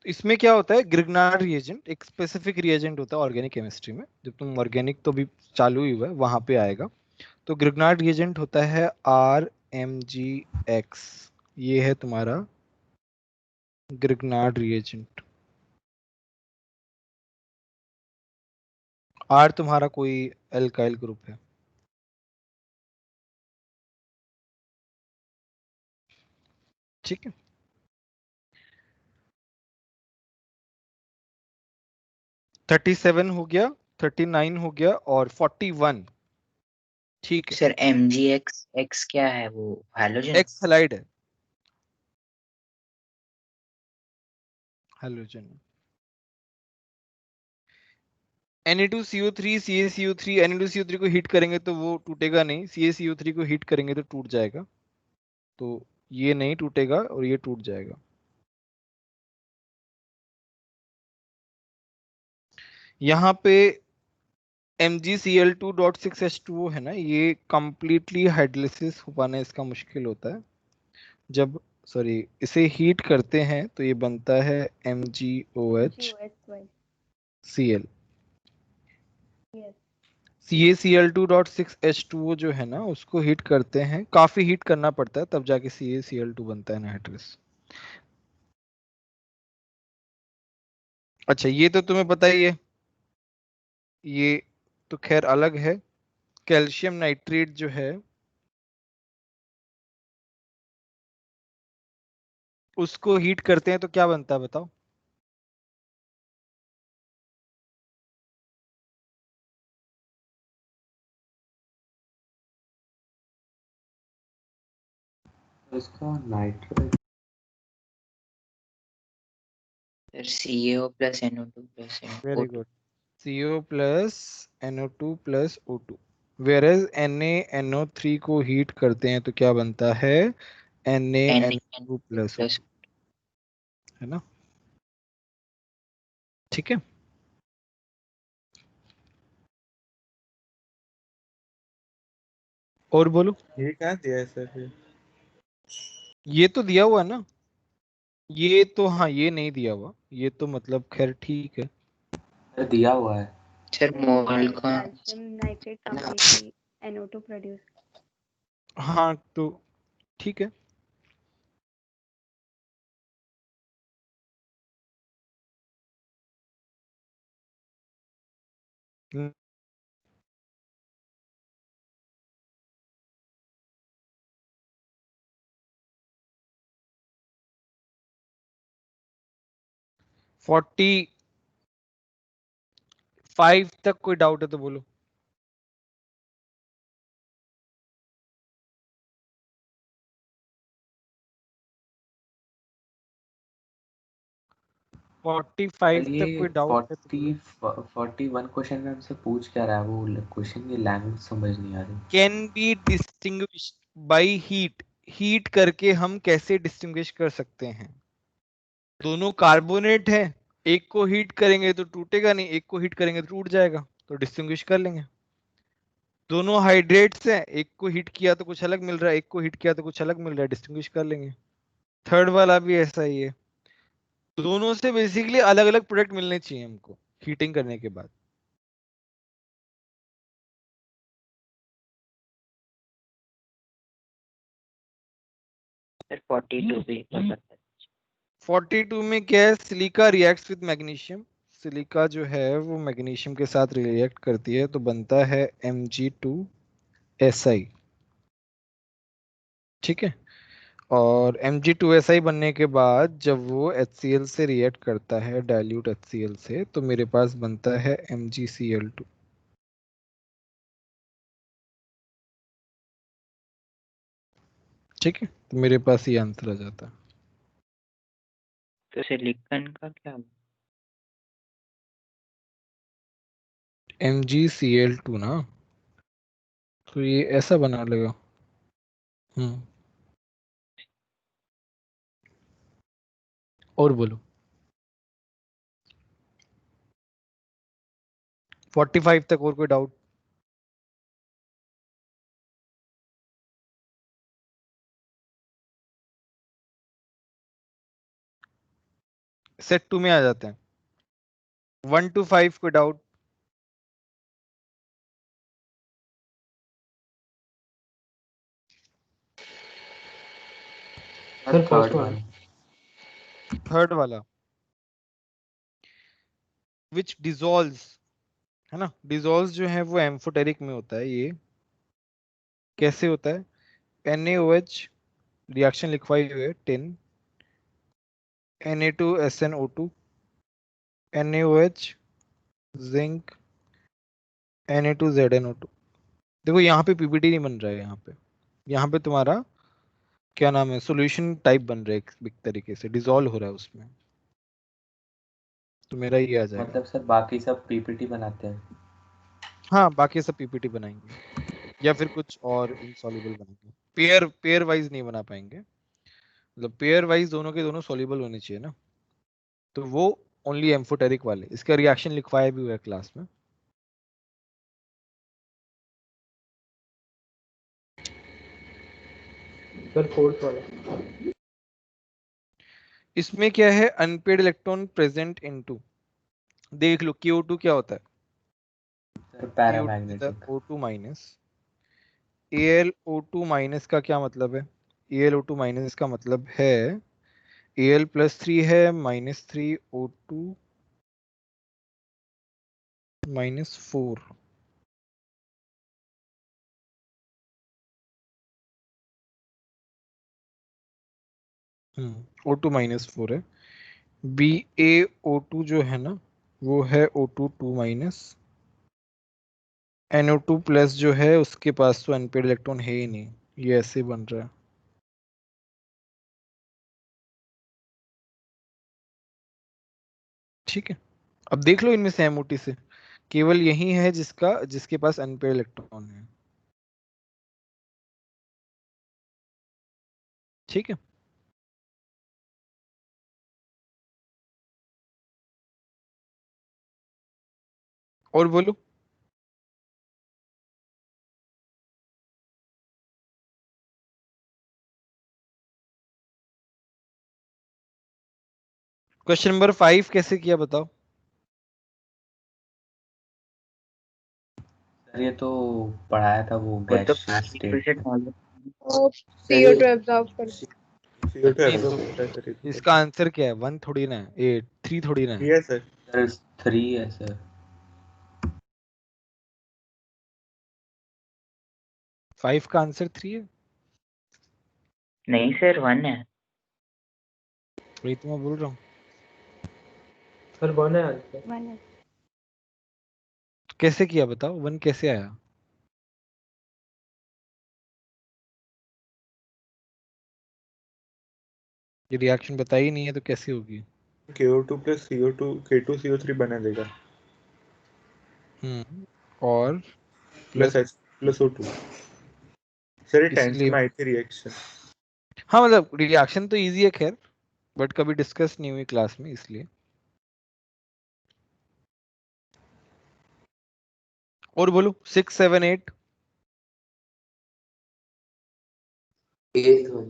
तो इसमें क्या होता है, ग्रिग्नार्ड रिएजेंट एक स्पेसिफिक रिएजेंट होता है ऑर्गेनिक केमिस्ट्री में, जब तुम ऑर्गेनिक तो भी चालू ही हुआ है वहां पे आएगा। तो ग्रिग्नार्ड रिएजेंट होता है RMgX, ये है तुम्हारा ग्रिग्नार्ड रिएजेंट। R तुम्हारा कोई एल्काइल ग्रुप है, ठीक है। 37 हो गया, 39 हो गया और 41, ठीक है। सर MgX X क्या है वो, हैलोजन? एक्स हैलाइड है, हेलोजन। Na2CO3 CaCO3, Na2CO3 को हीट करेंगे तो वो टूटेगा नहीं, CaCO3 को हीट करेंगे तो टूट जाएगा। तो ये नहीं टूटेगा और ये टूट जाएगा। यहाँ पे MgCl2.6H2O है ना, ये कंप्लीटली हाइड्रोलिसिस हो पाना इसका मुश्किल होता है। जब सॉरी इसे हीट करते हैं तो ये बनता है MgOH Cl। CaCl2.6H2O जो है ना उसको हीट करते हैं, काफी हीट करना पड़ता है तब जाके CaCl2 बनता है नाइट्रस। अच्छा ये तो तुम्हें पता ही है, ये तो खैर अलग है। कैल्शियम नाइट्रेट जो है उसको हीट करते हैं तो क्या बनता है बताओ। इसका nitrate sir CaO plus NO2 plus very O2। Good, CO plus NO2 plus O2। वेरेज NaNO3 को हीट करते हैं तो क्या बनता है, NaNO2 NaNO2 plus plus. O2, है ना, ठीक है। और बोलो, ये क्या दिया है सर फिर? ये तो दिया हुआ है ना, ये तो हाँ ये नहीं दिया हुआ, ये तो मतलब खैर ठीक है। दिया हुआ है। सर मोल का calcium nitrate completely NO2 produce. हाँ तो ठीक है। हम्म, 45 तक कोई डाउट है तो बोलो। 45 ये तक कोई डाउट है तो 40 बोलो। 41 क्वेश्चन में हमसे पूछ क्या रहा है, वो क्वेश्चन की लैंग्वेज समझ नहीं आ रही। Can be distinguish by heat, heat करके हम कैसे डिस्टिंग्विश कर सकते हैं। दोनों कार्बोनेट है, एक को हीट करेंगे तो टूटेगा नहीं, एक को हीट करेंगे तो टूट जाएगा, तो डिस्टिंग्विश कर लेंगे। दोनों हाइड्रेट्स हैं, एक को हीट किया तो कुछ अलग मिल रहा है, एक को हीट किया तो कुछ अलग मिल रहा है, डिस्टिंग्विश कर लेंगे। थर्ड वाला भी ऐसा ही है, दोनों से बेसिकली अलग अलग प्रोडक्ट मिलने चाहिए हमको हीटिंग करने के बाद। सर 42 भी पता है। 42 में क्या है, silica reacts with magnesium, silica जो है वो मैग्नीशियम के साथ रिएक्ट करती है तो बनता है Mg2Si, ठीक है। और Mg2Si बनने के बाद जब वो HCl से रिएक्ट करता है डाइल्यूट HCl से तो मेरे पास बनता है MgCl2, ठीक है। तो मेरे पास ये आंसर आ जाता है। तो सिलिकॉन का क्या? MgCl2 ना, तो ये ऐसा बना लेगा। हम्म, और बोलो। 45 तक और कोई डाउट। सेट 2 में आ जाते हैं। 1 to 5 कोई doubt? Sir first third one. वाला। थर्ड वाला विच डिसॉल्व्स, है ना, डिसॉल्व्स जो है वो एम्फोटेरिक में होता है। ये कैसे होता है? NaOH रिएक्शन लिखवाई हुई है 10, Na2SnO2, NaOH जिंक, Na2ZnO2। देखो यहाँ पे पीपीटी नहीं बन रहा है, यहाँ पे तुम्हारा क्या नाम है, सॉल्यूशन टाइप बन रहा है एक तरीके से, डिसॉल्व हो रहा है उसमें, तो मेरा ये आ जाएगा। मतलब सर बाकी सब पीपीटी बनाते हैं। हाँ, बाकी सब पीपीटी बनाएंगे या फिर कुछ और इनसॉल्युबल बनाएंगे। पेयर पेयर वाइज नहीं बना पाएंगे, मतलब पेयर वाइज दोनों के दोनों सॉल्युबल होने चाहिए ना, तो वो ओनली एम्फोटेरिक वाले। इसका रिएक्शन लिखवाया भी हुआ है क्लास में। Sir, fourth वाला. इसमें क्या है, अनपेड इलेक्ट्रॉन प्रेजेंट इनटू, देख लो CO2 क्या होता है, sir CO2 paramagnetic. O2 minus, AlO2 minus का क्या मतलब है, AlO2 माइनस का मतलब है Al प्लस 3 है -3O2 -4। O2 -4 है। BaO2 जो है ना वो है O2 2 माइनस, NO2 प्लस जो है उसके पास तो अनपेड इलेक्ट्रॉन है ही नहीं, ये ऐसे बन रहा है। ठीक है, अब देख लो इनमें से एमओटी से केवल यही है जिसके पास अनपेड इलेक्ट्रॉन है। ठीक है, और बोलो। क्वेश्चन नंबर 5 कैसे किया बताओ? सर ये तो पढ़ाया था वो वो तो गैसियस बिल्कुल से स्टेट में। फॉलो. और CO2 एब्जॉर्ब कर. CO2 नहीं absorb तो होता है सर इसमें. इसका आंसर क्या है? 1 थोड़ी ना है, 3 थोड़ी ना है। Yes sir. सर 3 है सर। 5 का आंसर 3 है, नहीं सर 1 है. वही तो मैं बोल रहा हूँ। Sir, one है answer. 1 है. कैसे किया बताओ, 1 कैसे आया? ये रिएक्शन बताई नहीं है तो कैसे होगी? KO2 plus CO2 K2CO3 बना देगा. और Plus plus, H plus O2. Sir ये 10th इसलिए में आई थी रिएक्शन. हाँ मतलब रिएक्शन तो इजी है खैर, बट कभी डिस्कस नहीं हुई क्लास में इसलिए। और बोलो 6 7 8। 8th one.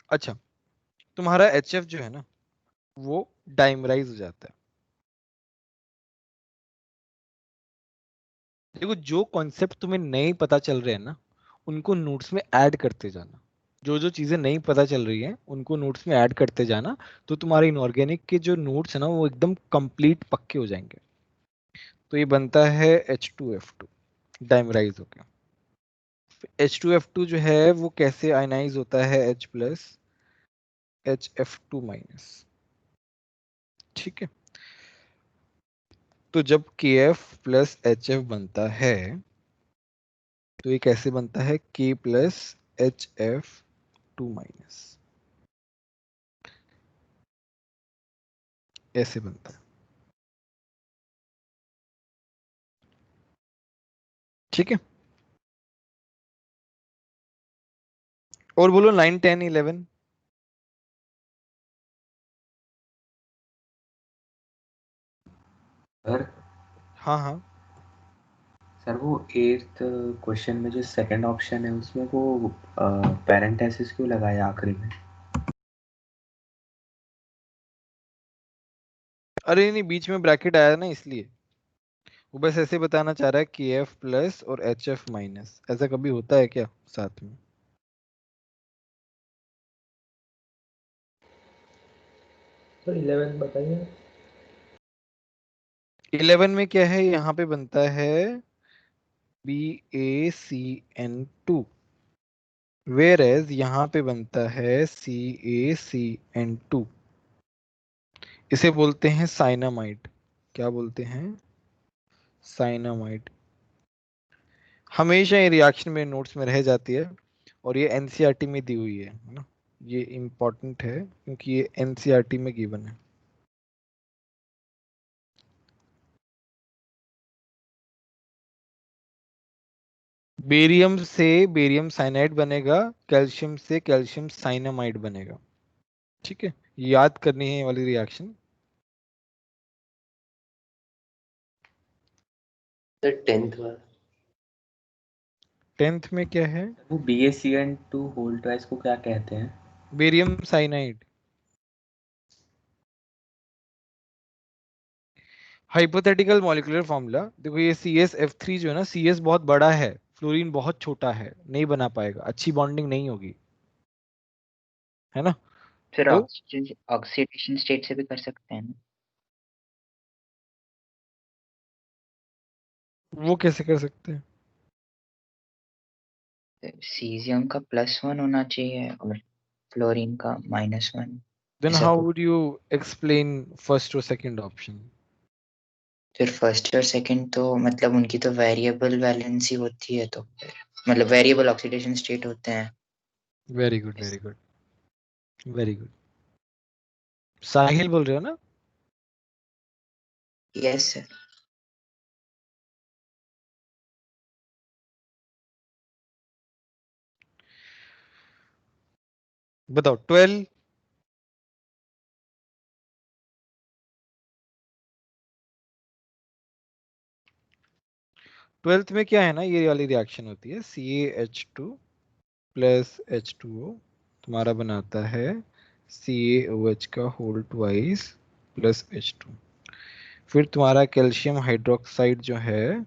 अच्छा, तुम्हारा HF जो है ना वो डाइमराइज हो जाता है। देखो जो कॉन्सेप्ट तुम्हें नहीं पता चल रहे हैं ना उनको नोट्स में ऐड करते जाना, जो जो चीजें नहीं पता चल रही हैं उनको नोट्स में ऐड करते जाना, तो तुम्हारे इनऑर्गेनिक के जो नोट्स है ना वो एकदम कंप्लीट पक्के हो जाएंगे। तो ये बनता है H2F2 डाइमराइज हो गया। H2F2 जो है वो कैसे आयनाइज होता है, H प्लस HF2 माइनस। ठीक है, तो जब KF प्लस HF बनता है तो ये कैसे बनता है, K प्लस HF2 माइनस, ऐसे बनता है। ठीक है, और बोलो 9 10 11। सर हाँ हाँ, सर वो 8th क्वेश्चन में जो सेकंड ऑप्शन है उसमें वो पैरेंथेसिस क्यों लगाया आखिरी में? अरे नहीं, बीच में ब्रैकेट आया ना इसलिए। वो बस ऐसे बताना चाह रहा है के एफ प्लस और एच एफ माइनस, ऐसा कभी होता है क्या साथ में? तो 11 बताइए। 11 में क्या है, यहाँ पे बनता है BaCN2, वेयर एज यहाँ पे बनता है CaCN2। इसे बोलते हैं साइनामाइड। क्या बोलते हैं? साइनामाइड। हमेशा ये रिएक्शन मेरे नोट्स में रह जाती है, और ये एनसीईआरटी में दी हुई है ना। ये इम्पोर्टेंट है क्योंकि ये एनसीईआरटी में गिवन है। बेरियम से बेरियम साइनाइड बनेगा, कैल्शियम से कैल्शियम साइनामाइड बनेगा। ठीक है, याद करनी है ये वाली रिएक्शन। तो 10th वाला 10th में क्या है? वो BaCN2 होल ट्वाइस को क्या कहते हैं? Barium cyanide. Hypothetical molecular formula देखो, ये CsF3 जो है ना, CS बहुत बड़ा है, फ्लोरीन बहुत छोटा है, नहीं बना पाएगा, अच्छी बॉन्डिंग नहीं होगी, है ना। फिर तो ऑक्सीजन ऑक्सीडेशन स्टेट से भी कर सकते हैं ना? वो कैसे कर सकते हैं? सीजियम का +1 होना चाहिए और फ्लोरीन का -1। देन ऐसा हाउ कुछ। वुड यू एक्सप्लेन फर्स्ट और सेकंड ऑप्शन? फिर फर्स्ट और सेकंड तो मतलब उनकी तो वेरिएबल वैलेंसी होती है, तो फिर मतलब वेरिएबल ऑक्सीडेशन स्टेट होते हैं। Very good, very good, very good. Sahil बोल रहे हो ना? Yes sir. बताओ 12। 12th में क्या है ना, ये वाली रिएक्शन होती है, CaH2 प्लस H2O तुम्हारा बनाता है CaOH का होल ट्वाइस प्लस H2। फिर तुम्हारा कैल्शियम हाइड्रोक्साइड जो है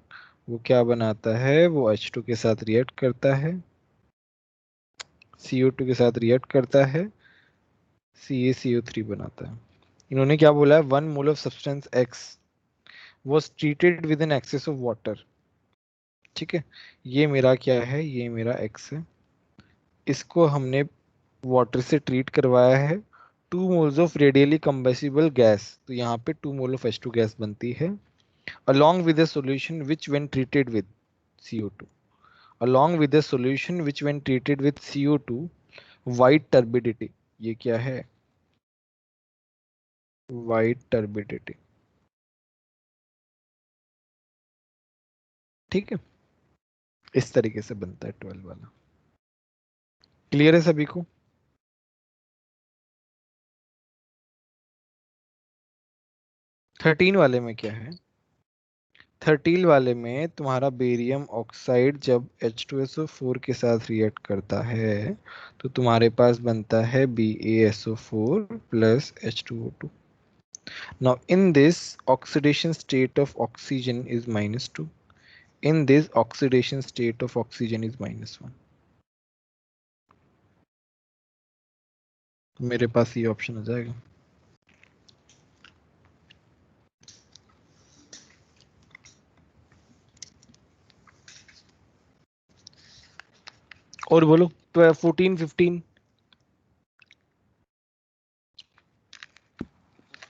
वो क्या बनाता है, वो H2 के साथ रिएक्ट करता है, CO2 के साथ रिएक्ट करता है, CaCO3 बनाता है। इन्होंने क्या बोला है, 1 mole of substance X was treated with an excess of water। ठीक है, ये मेरा क्या है, ये मेरा X है, इसको हमने वाटर से ट्रीट करवाया है, 2 मोल्स ऑफ रेडियली कंबसिबल गैस, तो यहाँ पे 2 मोल ऑफ H2 गैस बनती है, along with a solution which when treated with CO2, along with a solution which when treated with CO2 white turbidity। ये क्या है? white turbidity। ठीक है, इस तरीके से बनता है 12 वाला। क्लियर है सभी को? 13 वाले में क्या है? 13 वाले में तुम्हारा बेरियम ऑक्साइड जब H2SO4 के साथ रिएक्ट करता है तो तुम्हारे पास बनता है BaSO4 plus H2O2। Now in this oxidation state of oxygen is -2, in this oxidation state of oxygen is -1। तो मेरे पास ये ऑप्शन हो जाएगा। और बोलो 12 14 15।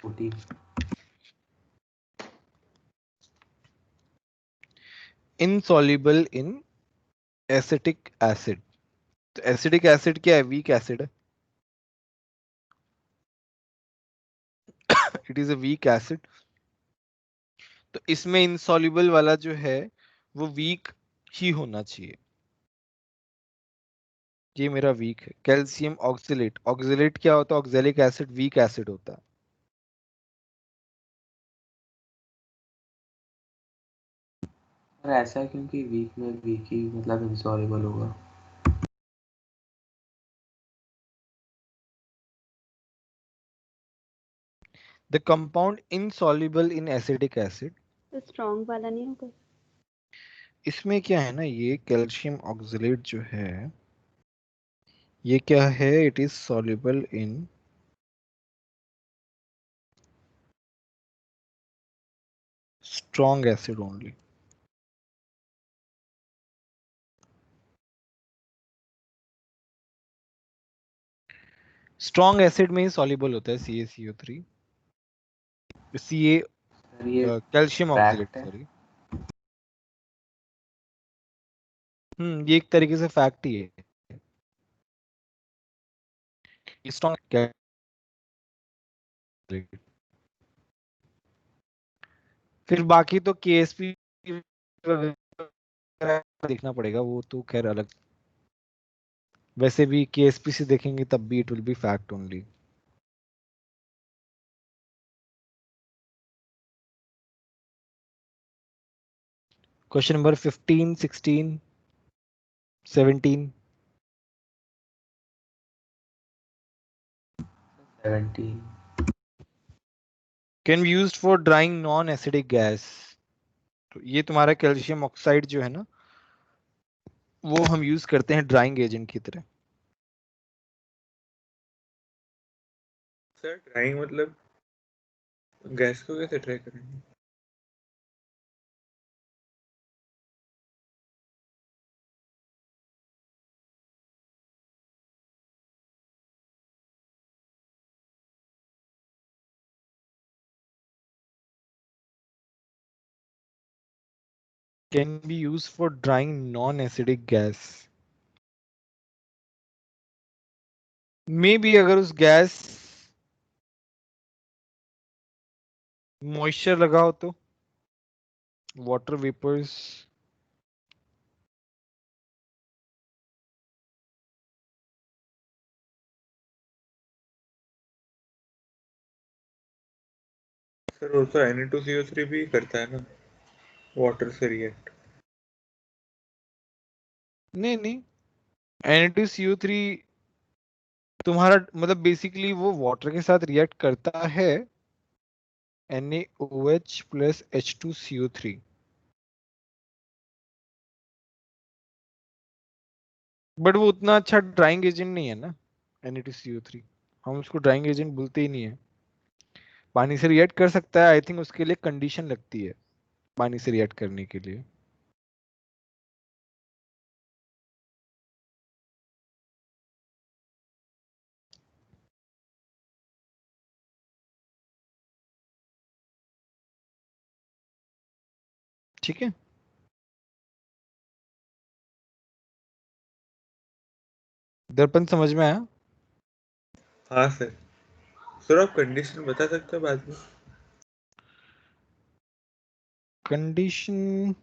14। Insoluble in acetic acid. तो एसिडिक एसिड क्या है? वीक एसिड है, it is a weak acid. तो इसमें इंसॉल्युबल वाला जो है वो वीक ही होना चाहिए। ये मेरा वीक है। कैल्शियम ऑक्सलेट, ऑक्सलेट क्या होता है? ऑक्सैलिक एसिड वीक एसिड होता है। और ऐसा है क्योंकि वीक में वीक ही मतलब इंसॉल्युबल होगा। The compound insoluble in acidic acid. तो स्ट्रॉन्ग वाला नहीं होगा? इसमें क्या है ना, ये कैल्शियम ऑक्सलेट जो है ये क्या है, it is soluble in strong acid only. Strong acid में ही सॉल्युबल होता है CaCO3, Ca सर ये कैल्शियम ऑक्सलेट, फैक्ट है। सॉरी। ये एक तरीके से फैक्ट ही है। स्ट्रॉन्ग, फिर बाकी तो KSP वगैरह देखना पड़ेगा, वो तो खैर अलग। वैसे भी KSP से देखेंगे तब भी it will be fact only. Question number 15, 16, 17। 17। Can be used for drawing non acidic gas. तो ये तुम्हारा कैल्शियम ऑक्साइड जो है ना, वो हम यूज करते हैं ड्राइंग एजेंट की तरह। सर ड्राइंग मतलब गैस को कैसे ट्राई करेंगे? Can be use for drawing non acidic gas. May be अगर उस गैस मॉइस्चर लगा हो तो, वाटर वेपर्स। सर वो तो Na2CO3 भी करता है ना वाटर से रिएक्ट। नहीं नहीं, Na2CO3 तुम्हारा मतलब बेसिकली वो वाटर के साथ रिएक्ट करता है, NaOH प्लस H2CO3। बट वो उतना अच्छा ड्राइंग एजेंट नहीं है ना Na2CO3, हम उसको ड्राइंग एजेंट बोलते ही नहीं है। पानी से रिएक्ट कर सकता है, आई थिंक उसके लिए कंडीशन लगती है पानी से रिएक्ट करने के लिए। ठीक है, दर्पण समझ में आया? हाँ सर। सर आप कंडीशन बता सकते हो बाद में? कंडीशन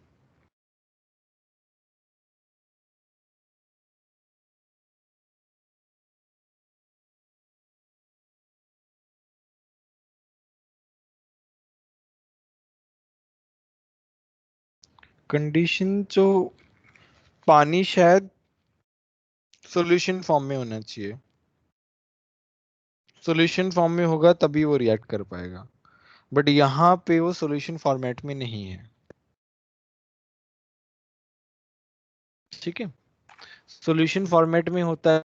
कंडीशन जो पानी शायद सॉल्यूशन फॉर्म में होना चाहिए। सॉल्यूशन फॉर्म में होगा तभी वो रिएक्ट कर पाएगा, बट यहाँ पे वो सॉल्यूशन फॉर्मेट में नहीं है। ठीक है, सॉल्यूशन फॉर्मेट में होता है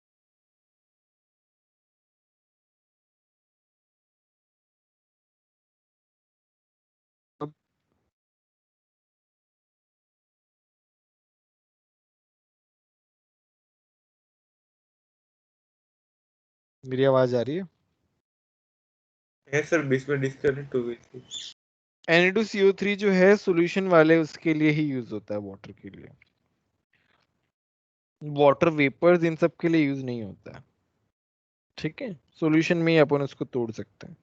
मेरी आवाज आ रही है? है सर, बीच में डिस्कनेक्ट हो गई थी। Na2CO3 जो है सॉल्यूशन वाले उसके लिए ही यूज होता है, वाटर के लिए। वाटर वेपर्स इन सब के लिए यूज नहीं होता है। ठीक है, सॉल्यूशन में ही अपन उसको तोड़ सकते हैं,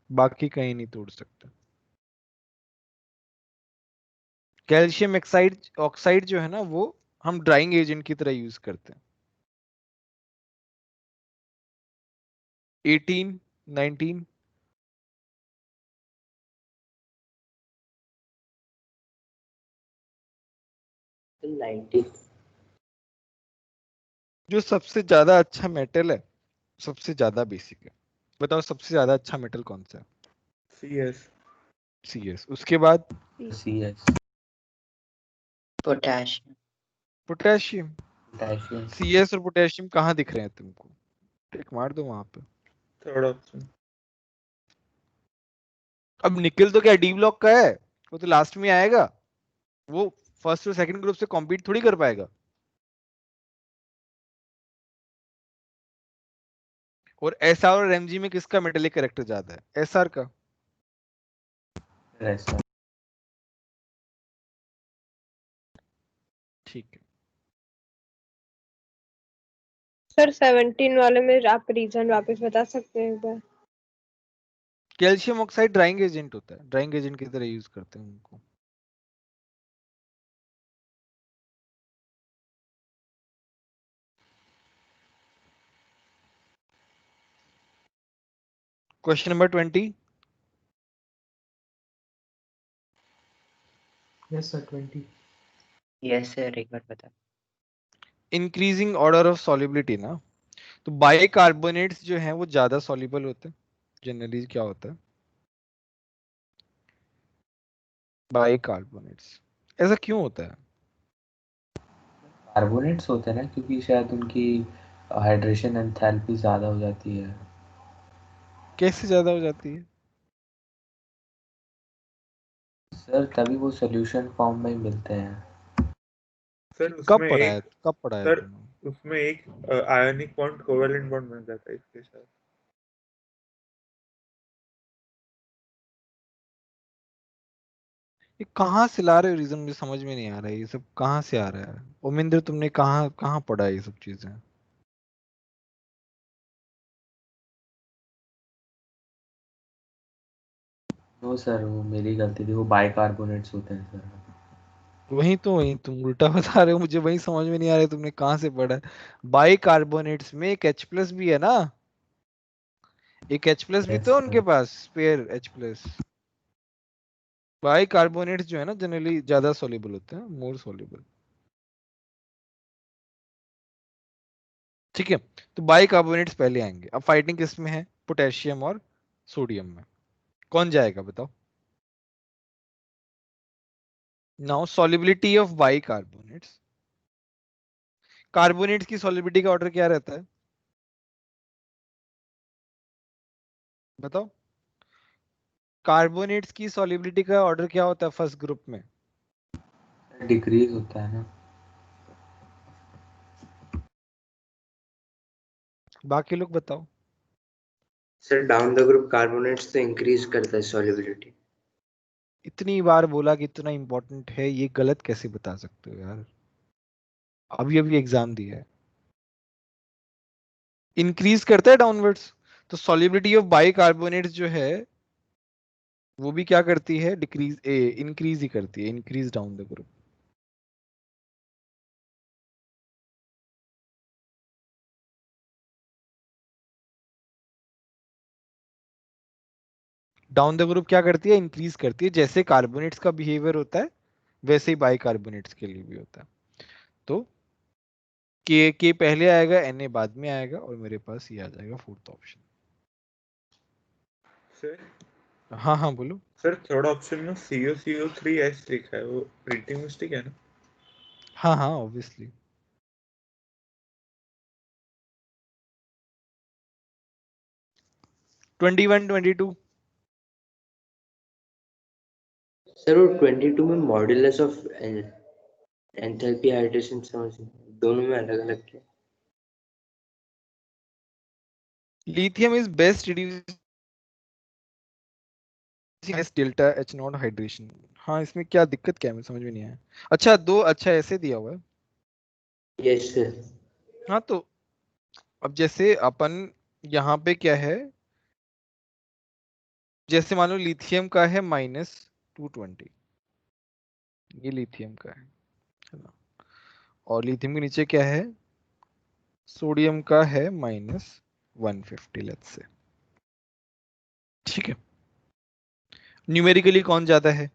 बाकी कहीं नहीं तोड़ सकते। कैल्शियम ऑक्साइड ऑक्साइड जो है ना, वो हम ड्राइंग एजेंट की तरह यूज करते हैं। 18, 19। 90। जो सबसे ज्यादा अच्छा मेटल है, सबसे ज्यादा बेसिक है, बताओ सबसे ज्यादा अच्छा मेटल कौन सा है? CS। CS। उसके बाद CS, potassium. Potassium. Potassium, CS और पोटेशियम कहाँ दिख रहे हैं तुमको? टिक मार दो वहां पे। Third option. अब निकल तो क्या डी ब्लॉक का है, वो तो लास्ट में आएगा, वो फर्स्ट और सेकंड ग्रुप से कॉम्पीट थोड़ी कर पाएगा। और SR और MG में किसका मेटेलिक कैरेक्टर ज्यादा है? SR का। रेस्ट। ठीक है। सर 17 वाले में आप रीजन वापस बता सकते हैं एक बार? कैल्शियम ऑक्साइड ड्राइंग एजेंट होता है, ड्राइंग एजेंट की तरह यूज करते हैं उनको। Question number 20। Yes sir 20। Yes sir, एक बार बता। इंक्रीजिंग ऑर्डर ऑफ सॉल्युबिलिटी ना, तो बाइकार्बोनेट्स जो हैं वो ज्यादा सॉल्युबल होते हैं। जनरली क्या होता है? बाइकार्बोनेट्स। ऐसा क्यों होता है? कार्बोनेट्स होते हैं ना, क्योंकि शायद उनकी हाइड्रेशन एंथैल्पी ज़्यादा हो जाती है। कैसे ज्यादा हो जाती है? सर तभी वो सोल्यूशन फॉर्म में ही मिलते हैं। सर कब उसमें पढ़ा है, एक, कब पढ़ा है सर तुमने? उसमें एक आयनिक बॉन्ड कोवेलेंट बॉन्ड बन जाता है इसके साथ। ये कहाँ से ला रहे हो रीजन, मुझे समझ में नहीं आ रहा है, ये सब कहाँ से आ रहा है? ओमिंदर तुमने कहाँ कहाँ पढ़ा है ये सब चीजें? नो सर, वो मेरी गलती थी, वो बाइकार्बोनेट्स होते हैं सर। वही तुम उल्टा बता रहे हो, मुझे वही समझ में नहीं आ रहा है तुमने कहाँ से पढ़ा है। बाइकार्बोनेट्स में एक H+ भी है ना, एक H+ भी यस तो है उनके सर। पास, स्पेयर H+। बाइकार्बोनेट्स जो है ना जनरली ज्यादा सॉल्युबल होते हैं, मोर सॉल्युबल। ठीक है, तो बाइकार्बोनेट्स पहले आएंगे। अब फाइटिंग किस में है? पोटेशियम और सोडियम में। कौन जाएगा बताओ? Now solubility of bicarbonates. Carbonates की सॉल्युबिलिटी का ऑर्डर क्या रहता है बताओ? कार्बोनेट्स की सॉल्युबिलिटी का ऑर्डर क्या होता है फर्स्ट ग्रुप में? डिक्रीज होता है ना। बाकी लोग बताओ। Sir down the group carbonates तो इंक्रीज करता है सॉल्युबिलिटी। इतनी बार बोला कि इतना इंपॉर्टेंट है, ये गलत कैसे बता सकते हो यार? अभी अभी एग्जाम दिया है। इंक्रीज करता है डाउनवर्ड्स, तो सॉल्युबिलिटी ऑफ बाइकार्बोनेट्स जो है वो भी क्या करती है? डिक्रीज इंक्रीज ही करती है, increase down the group. Down the group क्या करती है? इंक्रीज करती है। जैसे कार्बोनेट्स का बिहेवियर होता है वैसे ही बाइकार्बोनेट्स के लिए भी होता है। तो के पहले आएगा, Na बाद में आएगा, और मेरे पास ये आ जाएगा फोर्थ ऑप्शन। सर हाँ हाँ बोलो। सर थर्ड ऑप्शन में COCO3S लिखा है, वो प्रिंटिंग मिस्टेक है ना? हाँ हाँ ऑब्वियसली। ट्वेंटी 22। सर वो 22 में मॉड्यूलस ऑफ एंथैल्पी हाइड्रेशन समझ नहीं, दोनों में अलग अलग क्या? Lithium is best reducing delta H0 hydration. हाँ इसमें क्या दिक्कत क्या है, मुझे समझ में नहीं आया। अच्छा दो, अच्छा ऐसे दिया हुआ है। Yes sir. हाँ तो अब जैसे अपन यहाँ पे क्या है, जैसे मान लो लिथियम का है -220, ये लिथियम का है ना? और लिथियम के नीचे क्या है? सोडियम का है -150 लेट्स से। ठीक है, न्यूमेरिकली कौन ज्यादा है?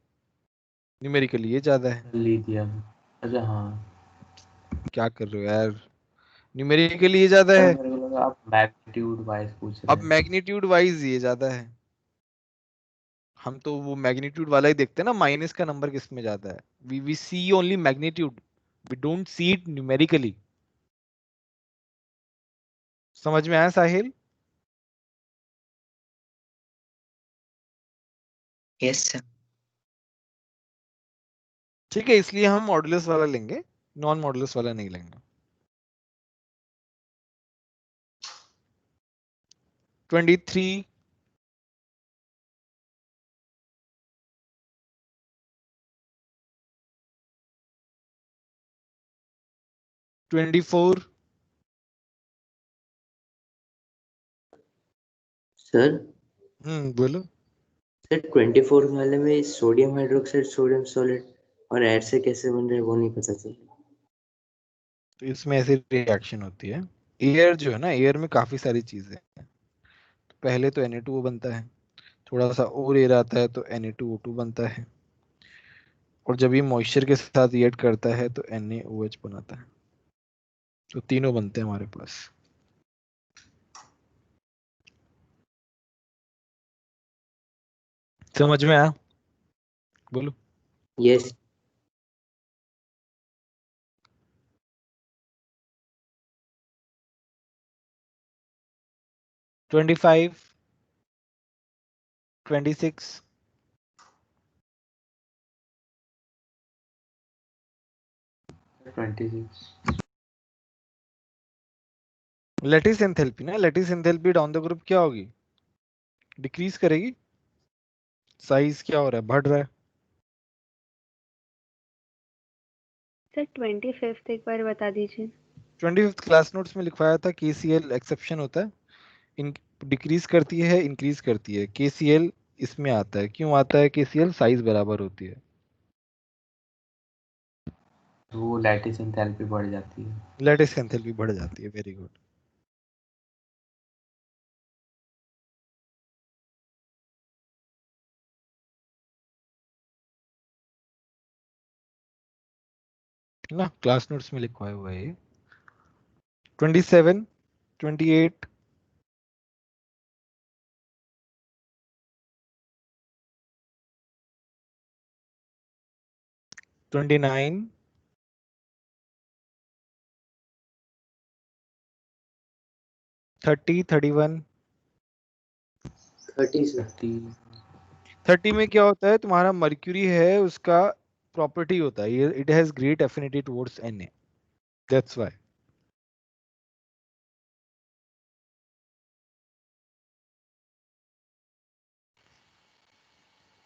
न्यूमेरिकली ये ज्यादा है। लिथियम। अच्छा हाँ। क्या कर रहे हो यार, न्यूमेरिकली ये ज्यादा सर है। मेरे को सर आप मैग्नीट्यूड वाइज पूछ रहे अब हैं। मैग्नीट्यूड वाइज ये ज्यादा है, हम तो वो मैग्नीट्यूड वाला ही देखते हैं ना, माइनस का नंबर किस में ज्यादा है। We see only magnitude, we don't see it numerically. समझ में आया साहिल? Yes sir. ठीक है, इसलिए हम मॉडुलस वाला लेंगे, नॉन मॉडुलस वाला नहीं लेंगे। 23, 24, सर बोलो। सर 24 वाले में सोडियम हाइड्रोक्साइड सोडियम सॉलिड और एयर से कैसे बन रहे हैं वो नहीं पता चल। तो इसमें ऐसी रिएक्शन होती है, एयर जो है ना, एयर में काफी सारी चीजें हैं। तो पहले तो Na2O बनता है, थोड़ा सा और एयर आता है तो Na2O2 बनता है, और जब ये मॉइस्चर के साथ रिएक्ट करता है तो NaOH बनाता है। तो तीनों बनते हैं हमारे पास। समझ में आया? बोलो। यस 25, 26, 26। लैटिस एंथैल्पी ना, lattice enthalpy down the group क्या होगी? डिक्रीज करेगी। साइज क्या हो रहा है? बढ़ रहा है। सर 25th एक बार बता दीजिए। 25th क्लास नोट्स में लिखवाया था, KCl एक्सेप्शन होता है, इन डिक्रीज करती है, इंक्रीज करती है। KCl इसमें आता है, क्यों आता है? KCl साइज बराबर होती है, वो लैटिस एंथैल्पी बढ़ जाती है। लैटिस एंथैल्पी बढ़ जाती है। Very good. ना क्लास नोट्स में लिखवाया हुआ है ये। 27, 28, 29, 30, 31। 30 सर। 30 में क्या होता है? तुम्हारा मर्क्यूरी है, उसका प्रॉपर्टी होता है ये, it has great affinity towards Na, that's why.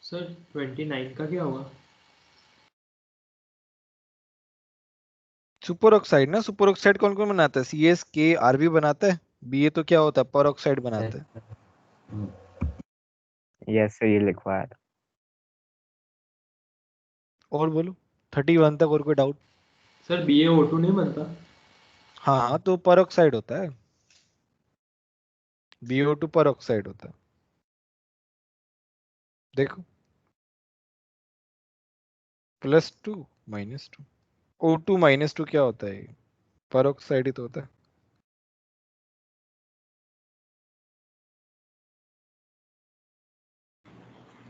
Sir 29 का क्या हुआ? सुपर ऑक्साइड ना, सुपर ऑक्साइड कौन कौन बनाता है? CSKRB बनाता है, Ba तो क्या होता है? पर ऑक्साइड बनाता है। यस सर, ये लिखवाया था। और बोलो 31 तक और कोई डाउट? सर BaO2 नहीं बनता? हाँ हाँ, तो पर ऑक्साइड होता है, BO2 पर ऑक्साइड होता है। देखो +2, -2, O2 -2 क्या होता है? पर ऑक्साइड ही तो होता है।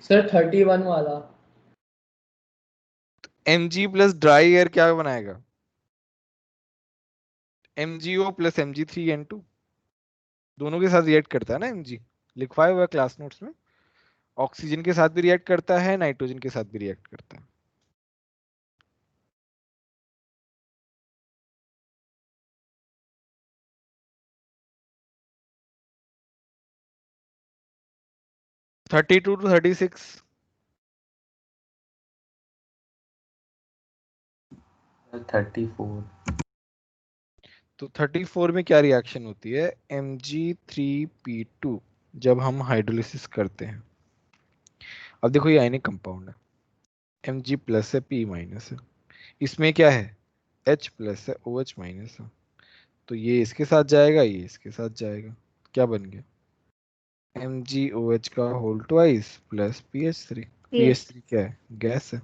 सर 31 वाला। Mg प्लस ड्राई एयर क्या बनाएगा? MgO प्लस Mg3N2, दोनों के साथ रिएक्ट करता है ना Mg, लिखवाया हुआ है क्लास नोट्स में। ऑक्सीजन के साथ भी रिएक्ट करता है, नाइट्रोजन के साथ भी रिएक्ट करता है। Thirty two to 36, 34। तो 34 में क्या रिएक्शन होती है? Mg3P2 जब हम हाइड्रोलिसिस करते हैं। अब देखो ये आयनिक कंपाउंड है, Mg प्लस है, P माइनस है, इसमें क्या है? H प्लस है, OH माइनस है। तो ये इसके साथ जाएगा, ये इसके साथ जाएगा, क्या बन गया? MgOH का whole twice plus PH3। PH3 क्या है? गैस है।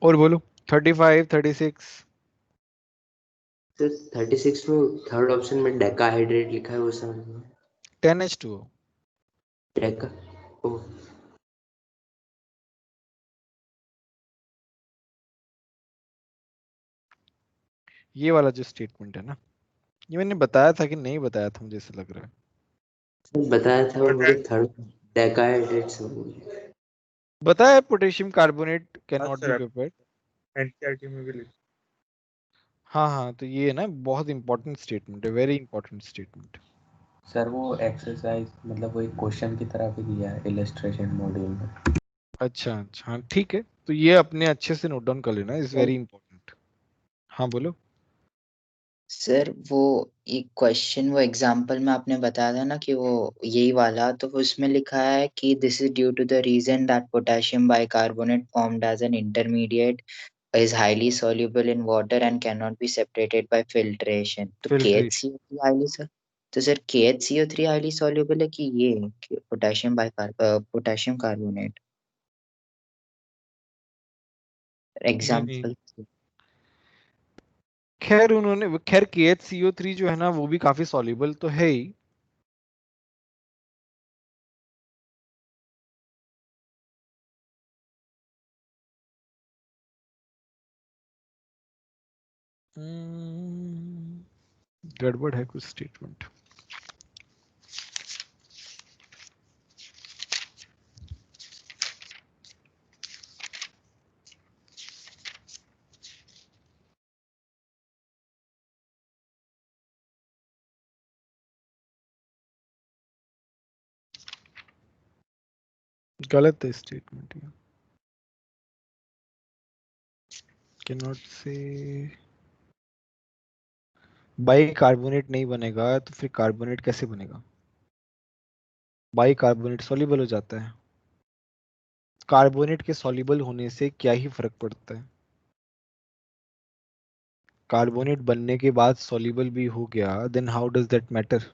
और बोलो 35, 36। सर 36 में थर्ड ऑप्शन में डेकाहाइड्रेट लिखा है, वो समझ में 10H2O। डेका। ओ ये वाला जो स्टेटमेंट है ना, ये मैंने बताया था कि नहीं बताया था, मुझे ऐसा लग रहा है। सर बताया था, वो मुझे थर्ड डेकाहाइड्रेट समझ में। बताया पोटेशियम कार्बोनेट कैन हाँ not be sir, prepared. NCERT में भी लिखा। हाँ हाँ, तो ये ना बहुत इंपॉर्टेंट स्टेटमेंट है, वेरी इंपॉर्टेंट स्टेटमेंट। सर वो एक्सरसाइज मतलब वो एक क्वेश्चन की तरह भी दिया है इलस्ट्रेशन मॉड्यूल में। अच्छा अच्छा, हाँ ठीक है, तो ये अपने अच्छे से नोट डाउन कर लेना, इज वेरी इंपॉर्टेंट। हाँ बोलो। सर वो एक क्वेश्चन, वो एग्जांपल में आपने बताया था ना कि वो यही वाला, तो उसमें लिखा है कि this is due to the reason that potassium bicarbonate formed as an intermediate is highly soluble in water and cannot be separated by filtration. तो फिल्ट्रेशन। KHCO3 highly तो सर KHCO3 highly soluble है कि ये potassium potassium carbonate नहीं नहीं, example. खैर उन्होंने, खैर KHCO3 जो है ना वो भी काफी सॉल्युबल तो है ही। गड़बड़ है कुछ स्टेटमेंट। गलत है स्टेटमेंट ये। कैन नॉट से बाई कार्बोनेट नहीं बनेगा तो फिर कार्बोनेट कैसे बनेगा? बाई कार्बोनेट सॉल्युबल हो जाता है। कार्बोनेट के सॉल्युबल होने से क्या ही फर्क पड़ता है? कार्बोनेट बनने के बाद सॉल्युबल भी हो गया, then how does that matter?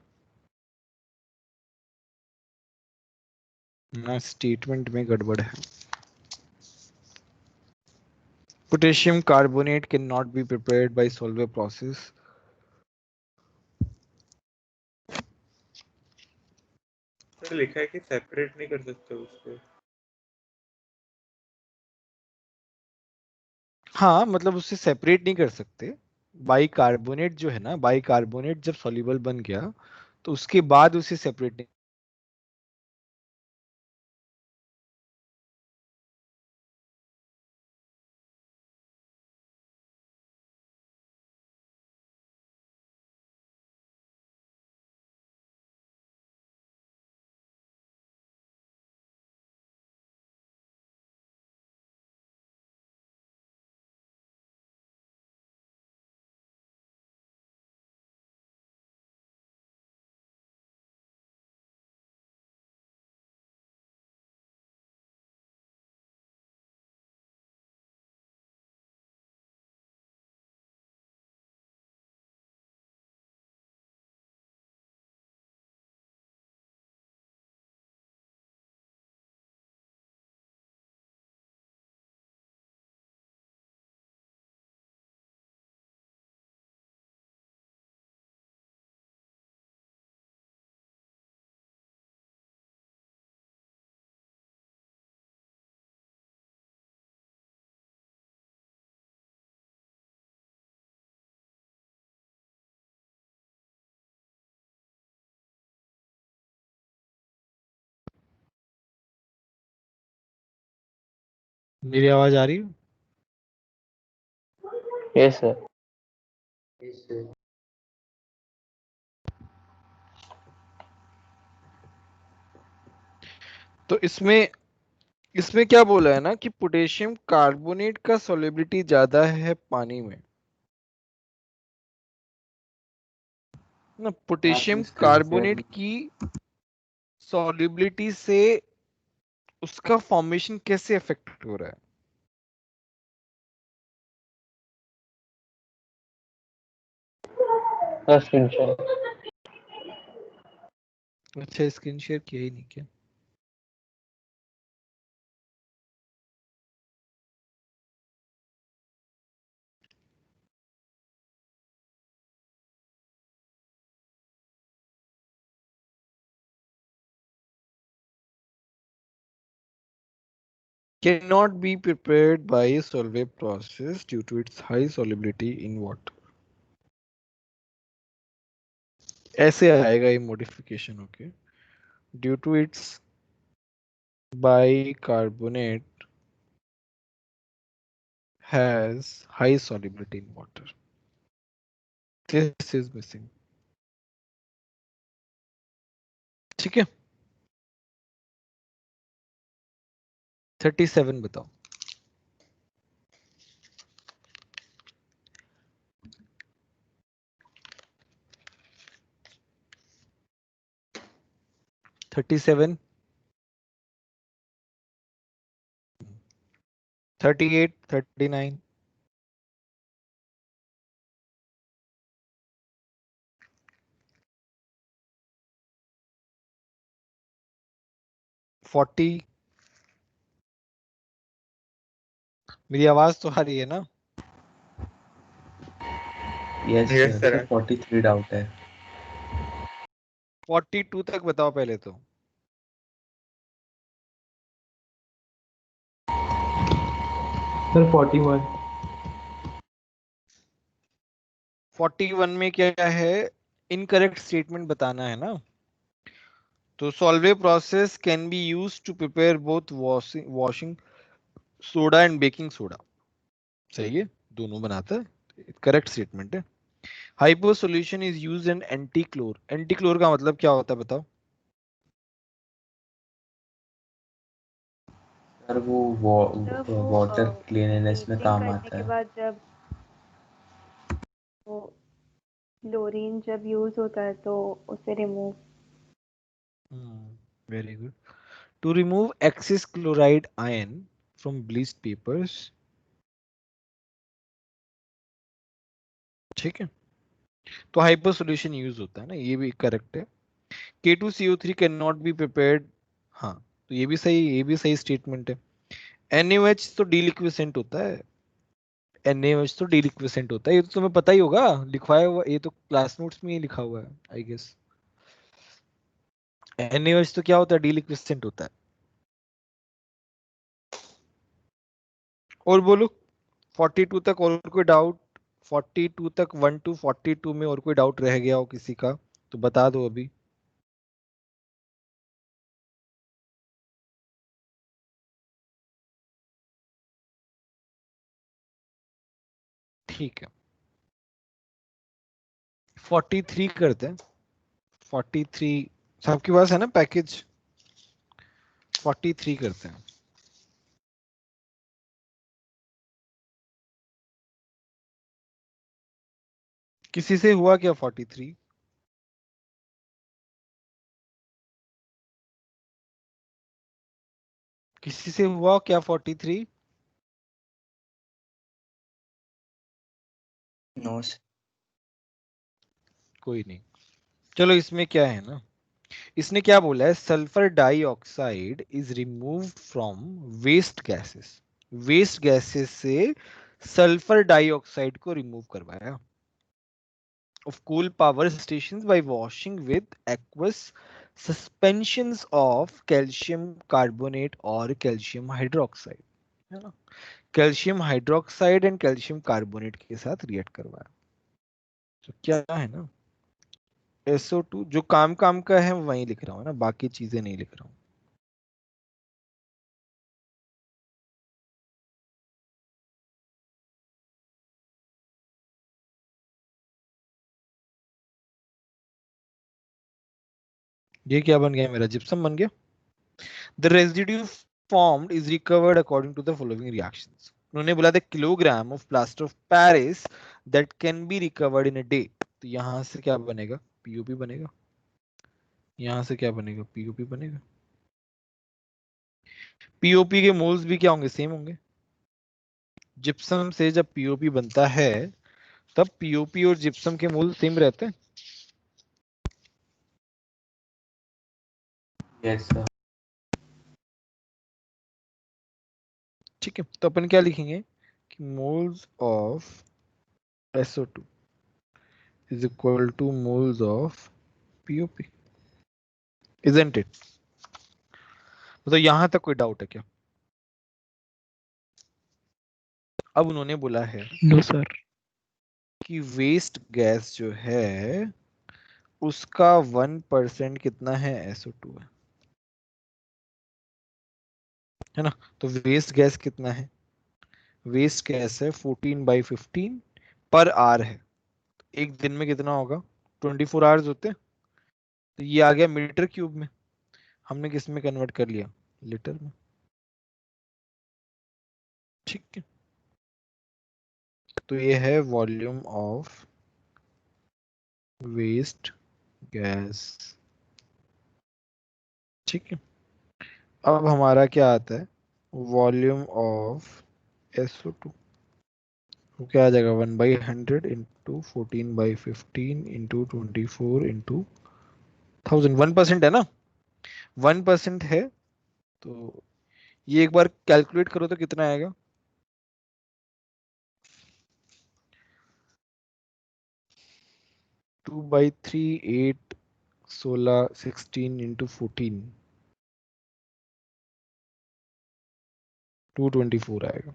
ना स्टेटमेंट में गड़बड़ है। Potassium carbonate can not be prepared by solver process. Sir लिखा है कि सेपरेट नहीं कर सकते उसको। हाँ मतलब उससे सेपरेट नहीं कर सकते। बाई कार्बोनेट जो है ना, बाई कार्बोनेट जब सॉल्युबल बन गया तो उसके बाद उसे सेपरेट नहीं। मेरी आवाज आ रही है? Yes sir. Yes sir. तो इसमें इसमें क्या बोला है ना कि पोटेशियम कार्बोनेट का सॉल्युबिलिटी ज्यादा है पानी में ना। पोटेशियम आपने स्क्रीन शेयर कार्बोनेट की सॉल्युबिलिटी से उसका फॉर्मेशन कैसे अफेक्ट हो रहा है? हाँ स्क्रीन शेयर। अच्छा, स्क्रीन शेयर किया ही नहीं क्या? cannot be prepared by a solvent process due to its high solubility in water. ऐसे आएगा ये modification, okay? Due to its bicarbonate has high solubility in water. This is missing. ठीक है, 37 बताओ. $37, 38, 39, 40. मेरी आवाज तो आ रही है ना? Yes Yes, sir, sir. 43 doubt है. 42 तक बताओ पहले तो. सर 41। 41 में क्या है? इनकरेक्ट स्टेटमेंट बताना है ना. तो solve process can be used to prepare both washing soda and baking soda. सही है, दोनों बनाता है, करेक्ट स्टेटमेंट है. Hypo solution is used in antichlor. Antichlor का मतलब क्या होता है बताओ? सर वो जब वो वाटर क्लीननेस में हीटिंग काम करने आता के है. बाद जब वो क्लोरीन जब यूज होता है तो उसे remove. Very good. To remove excess chloride ion from bleached papers. ठीक है, तो हाइपर सॉल्यूशन यूज होता है ना, ये भी करेक्ट है. K2CO3 can not be prepared. हाँ, तो ये भी सही स्टेटमेंट है. NaOH तो डीलिक्विसेंट होता है. NaOH तो डीलिक्विसेंट होता है, ये तो तुम्हें पता ही होगा, लिखवाया हुआ, ये तो क्लास नोट्स में ही लिखा हुआ है आई गेस. NaOH तो क्या होता है? डीलिक्विसेंट होता है. और बोलो, 42 तक और कोई डाउट? 42 तक 1 to 42 में और कोई डाउट रह गया हो किसी का तो बता दो अभी. ठीक है, 43 करते हैं. 43 सबके पास है ना पैकेज? 43 करते हैं. किसी से हुआ क्या 43? किसी से हुआ क्या 43? No sir. कोई नहीं. चलो, इसमें क्या है ना, इसने क्या बोला है? Sulphur dioxide is removed from waste gases. Waste gases से सल्फर डाइऑक्साइड को रिमूव करवाया of coal power stations by washing with aqueous suspensions of calcium carbonate or calcium hydroxide. है ना, calcium hydroxide and calcium carbonate के साथ react करवाया. तो क्या है ना, SO2 जो काम काम का है वही लिख रहा हूँ ना, बाकी चीजें नहीं लिख रहा हूँ. ये क्या बन गया? मेरा जिप्सम बन गया. The residue formed is recovered according to the following reactions. उन्होंने बोला था kilogram of plaster of Paris that can be recovered in a day. तो यहां से क्या बनेगा? POP बनेगा. यहां से क्या बनेगा? POP बनेगा. POP के मोल्स भी क्या होंगे? सेम होंगे. जिप्सम से जब POP बनता है तब POP और जिप्सम के मोल सेम रहते हैं. Yes sir. ठीक है, तो अपन क्या लिखेंगे कि moles of SO2 is equal to moles of POP. Isn't it? तो यहाँ तक कोई डाउट है क्या? अब उन्होंने बोला है नो सर। कि वेस्ट गैस जो है उसका 1% कितना है, SO2 है ना। तो वेस्ट गैस कितना है, वेस्ट गैस है 14/15 पर आवर है। एक दिन में कितना होगा, 24 आवर्स होते हैं। तो ये आ गया मीटर क्यूब में, हमने किस में कन्वर्ट कर लिया, लीटर में। ठीक है, तो ये है वॉल्यूम ऑफ वेस्ट गैस। ठीक है, अब हमारा क्या आता है, वॉल्यूम ऑफ SO2। वो क्या आ जाएगा, 1/100 इंटू 14/15 इंटू 24 इंटू 1000। 1% है ना, 1% है। तो ये एक बार कैलकुलेट करो तो कितना आएगा, 2/3 8 16 16 इंटू 14 224 आएगा,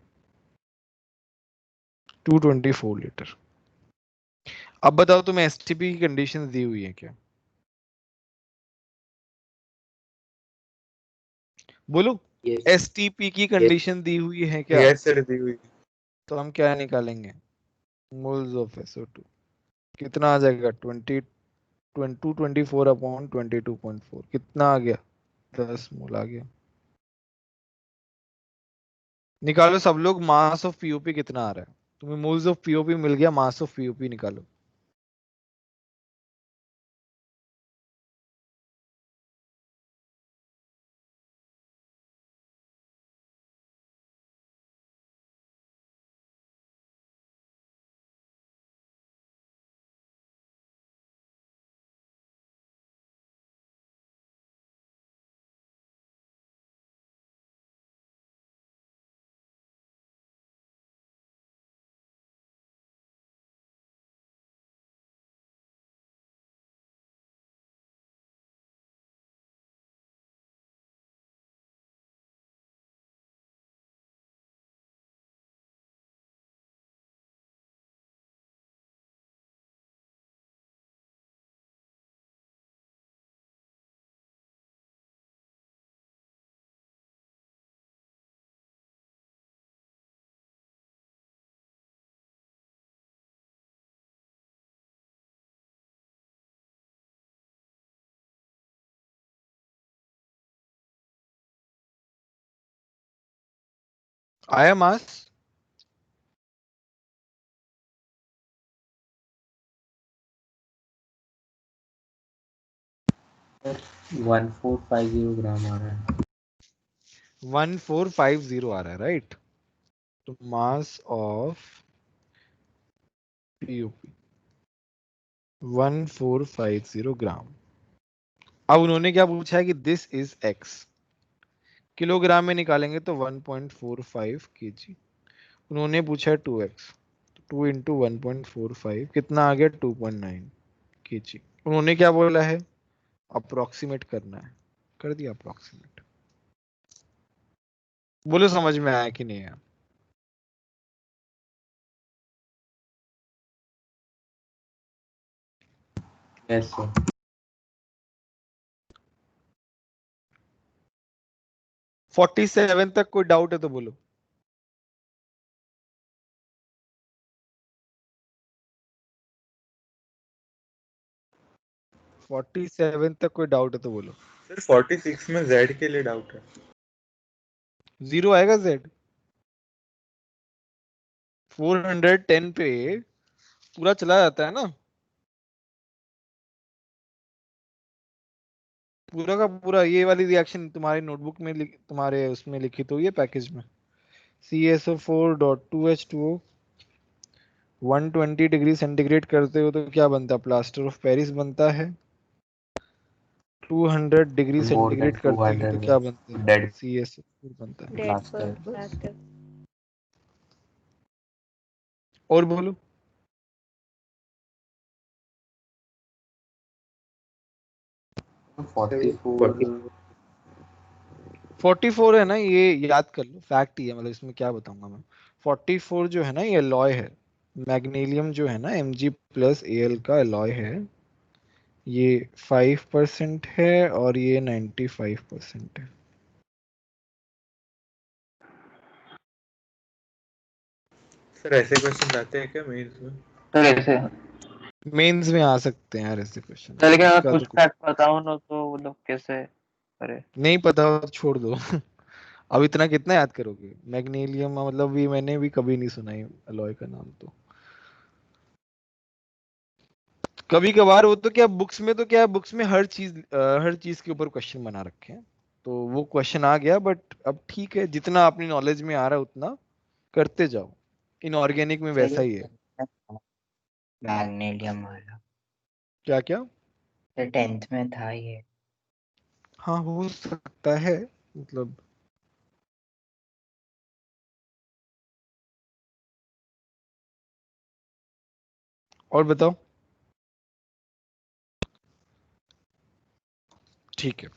224 लीटर। अब बताओ तुम्हें STP की कंडीशन दी हुई है क्या, बोलो। यस STP की कंडीशन दी हुई है क्या, यस सर, दी हुई। तो हम क्या निकालेंगे, मोल्स ऑफ SO2। कितना आ जाएगा, 224 अपॉन 22.4, कितना आ गया, 10 मोल आ गया। निकालो सब लोग, मास ऑफ POP कितना आ रहा है, तुम्हें मोल्स ऑफ POP मिल गया, मास ऑफ POP निकालो। आया मास, 1450 ग्राम आ रहा है। 1450 आ रहा है, राइट। तो मास ऑफ POP 1450 ग्राम। अब उन्होंने क्या पूछा है कि दिस इज X, किलोग्राम में निकालेंगे तो 1.45 kg। उन्होंने पूछा है 2X, 2 इंटू 1.45 कितना आ गया, 2.9 kg। उन्होंने क्या बोला है, अप्रोक्सीमेट करना है, कर दिया अप्रोक्सीमेट। बोलो समझ में आया कि नहीं आया। Yes sir. 47 तक कोई डाउट है तो बोलो। 47 तक कोई डाउट है तो बोलो। सर 46 में Z के लिए डाउट है। 0 आएगा Z, 410 पे पूरा चला जाता है ना, पूरा का पूरा। ये वाली रिएक्शन तुम्हारी नोटबुक में तुम्हारे उसमें लिखित हुई है पैकेज में, CSO4.2H2O 120 डिग्री सेंटीग्रेड करते हो तो क्या बनता है, प्लास्टर ऑफ पेरिस बनता है। 200 डिग्री मोर देन सेंटीग्रेड करते हो तो 200 क्या बनता है, डेड CSO4 बनता है। Dead plaster. प्लास्टर। और बोलो। 44 44 है ना, ये याद कर लो, फैक्ट ही है, मतलब इसमें क्या बताऊंगा मैं। 44 जो है ना ये एलॉय है, मैग्नीशियम जो है ना Mg+Al का एलॉय है, ये 5% है और ये 95% है। सर ऐसे क्वेश्चन आते हैं क्या मेंस में? सर ऐसे मेंस में आ सकते हैं यार ऐसे क्वेश्चन, सर, लेकिन अगर इसका कुछ तो कुछ फैक्ट बताओ ना तो मतलब कैसे करे। नहीं पता हो तो छोड़ दो। अब इतना कितना याद करोगे, मैग्नीशियम मतलब भी मैंने भी कभी नहीं सुना है अलॉय का नाम, तो कभी कभार वो तो क्या बुक्स में, तो क्या बुक्स में हर चीज के ऊपर क्वेश्चन बना रखे हैं, तो वो क्वेश्चन आ गया, बट अब ठीक है जितना अपनी नॉलेज में आ रहा है उतना करते जाओ। इनऑर्गेनिक में सर वैसा ये ही है। मैग्नीशियम वाला क्या क्या? सर 10th में था ये। हाँ हो सकता है, मतलब और बताओ। ठीक है,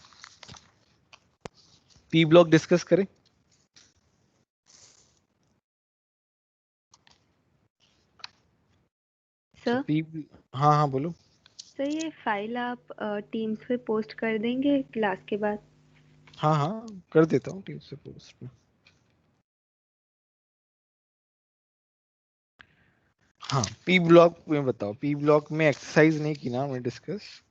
पी ब्लॉक डिस्कस करें। सर पी, हाँ हाँ बोलो। सर ये फाइल आप टीम्स पे पोस्ट कर देंगे क्लास के बाद? हाँ हाँ कर देता हूँ टीम से पोस्ट में। हाँ पी ब्लॉक में बताओ, पी ब्लॉक में एक्सरसाइज नहीं की ना हमने डिस्कस?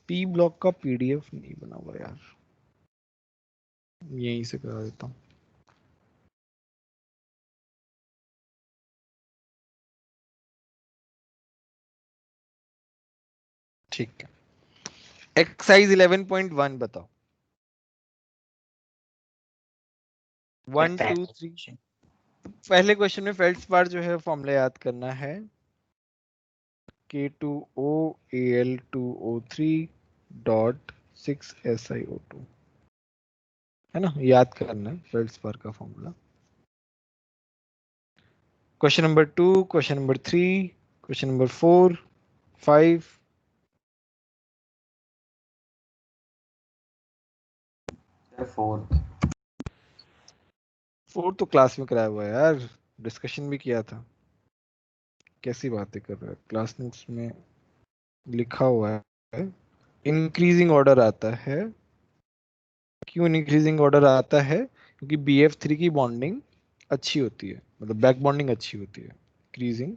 पी ब्लॉक का पीडीएफ नहीं बना हुआ यार, यहीं से करा देता हूँ। ठीक है, एक्सरसाइज 11.1 बताओ। 1 2 3 पहले क्वेश्चन में फेल्ड्स्पार जो है फॉर्मूला याद करना है, K2OAl2O3.6SiO2, है ना, याद करना है फेल्ड्स्पार का formula. Question number 2, question number 3, question number 4, 5। Four तो क्लास में कराया हुआ है यार, डिस्कशन भी किया था। कैसी बातें कर रहा है, क्लास नोट्स में लिखा हुआ है। इंक्रीजिंग ऑर्डर आता है, क्यों इंक्रीजिंग ऑर्डर आता है? क्योंकि BF3 की बॉन्डिंग अच्छी होती है, मतलब बैक बॉन्डिंग अच्छी होती है। इंक्रीजिंग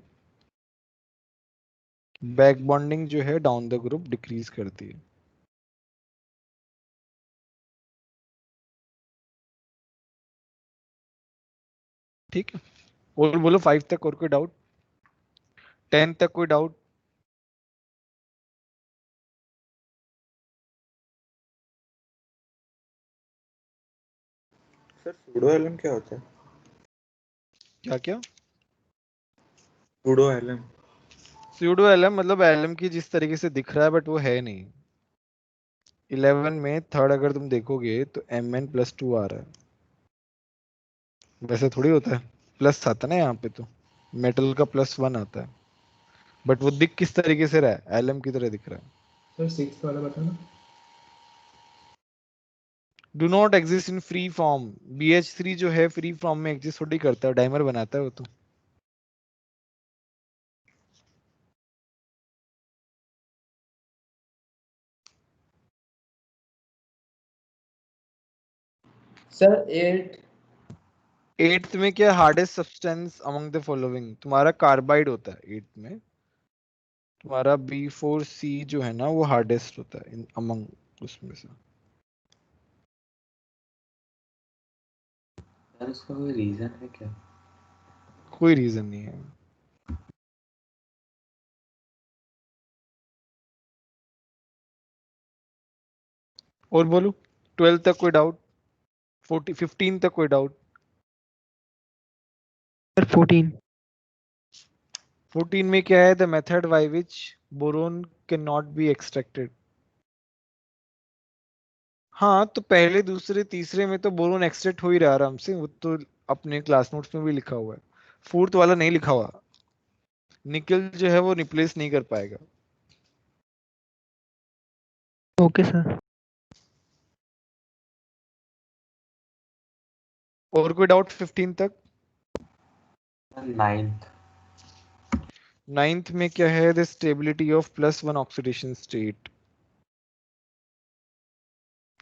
बैक बॉन्डिंग जो है डाउन द ग्रुप डिक्रीज करती है। ठीक है, और बोलो 5 तक और कोई डाउट? 10 तक कोई डाउट? सर सूडो एलम क्या होता है? क्या क्या? Pseudo alum? स्यूडो एलम मतलब एलम की जिस तरीके से दिख रहा है, बट वो है नहीं। 11 में थर्ड अगर तुम देखोगे तो Mn+2 आ रहा है, वैसे थोड़ी होता है, प्लस आता ना यहाँ पे, तो मेटल का +1 आता है, बट वो दिख किस तरीके से रहा है, एलम की तरह दिख रहा है। सर 6 वाला बताना। Do not exist in free form, BH3 जो है फ्री फॉर्म में एग्जिस्ट थोड़ी करता है, डाइमर बनाता है वो तो। सर 8 8th में क्या hardest substance among the following? तुम्हारा कार्बाइड होता है 8th में, तुम्हारा B4C जो है ना वो हार्डेस्ट होता है इन अमंग उसमें से। सर उसका कोई रीजन है क्या? कोई रीजन नहीं है। और बोलो, 12 तक कोई डाउट? 15 तक कोई डाउट? सर 14 14 में क्या है? The method by which boron can not be extracted. हाँ तो पहले दूसरे तीसरे में तो बोरोन एक्सट्रैक्ट हो ही रहा आराम से, वो तो अपने क्लास नोट्स में भी लिखा हुआ है। फोर्थ वाला नहीं लिखा हुआ, निकल जो है वो रिप्लेस नहीं कर पाएगा। Okay sir. और कोई डाउट 15 तक? 9th। 9th में क्या है? The stability of +1 oxidation state.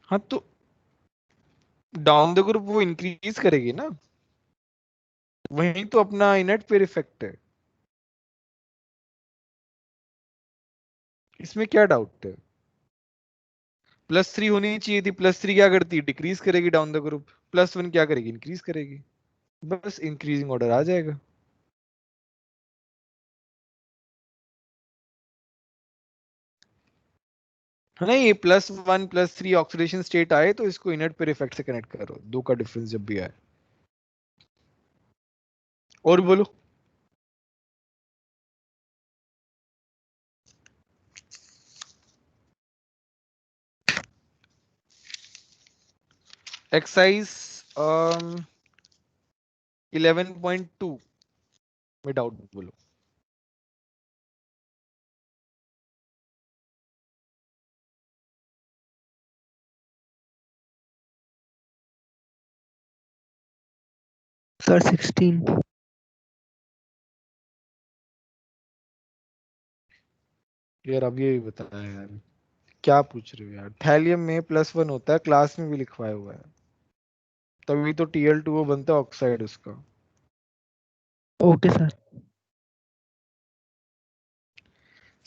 हाँ तो डाउन द ग्रुप वो इंक्रीज करेगी ना, वही तो अपना इनर्ट पेयर इफेक्ट है, इसमें क्या डाउट है? +3 होनी चाहिए थी, +3 क्या करती है? डिक्रीज करेगी डाउन द ग्रुप, +1 क्या करेगी? इंक्रीज करेगी, बस इंक्रीजिंग ऑर्डर आ जाएगा। है ना, ये +1 +3 ऑक्सीडेशन स्टेट आए तो इसको इनर्ट पेयर इफेक्ट से कनेक्ट करो, दो का डिफरेंस जब भी आए। और बोलो। एक्सरसाइज 11.2 में डाउट बोलो। सर 16। यार अब ये भी बताया यार, क्या पूछ रहे हो यार? थैलियम में +1 होता है, क्लास में भी लिखवाया हुआ है, तभी तो Tl2O बनता है ऑक्साइड उसका। Okay sir.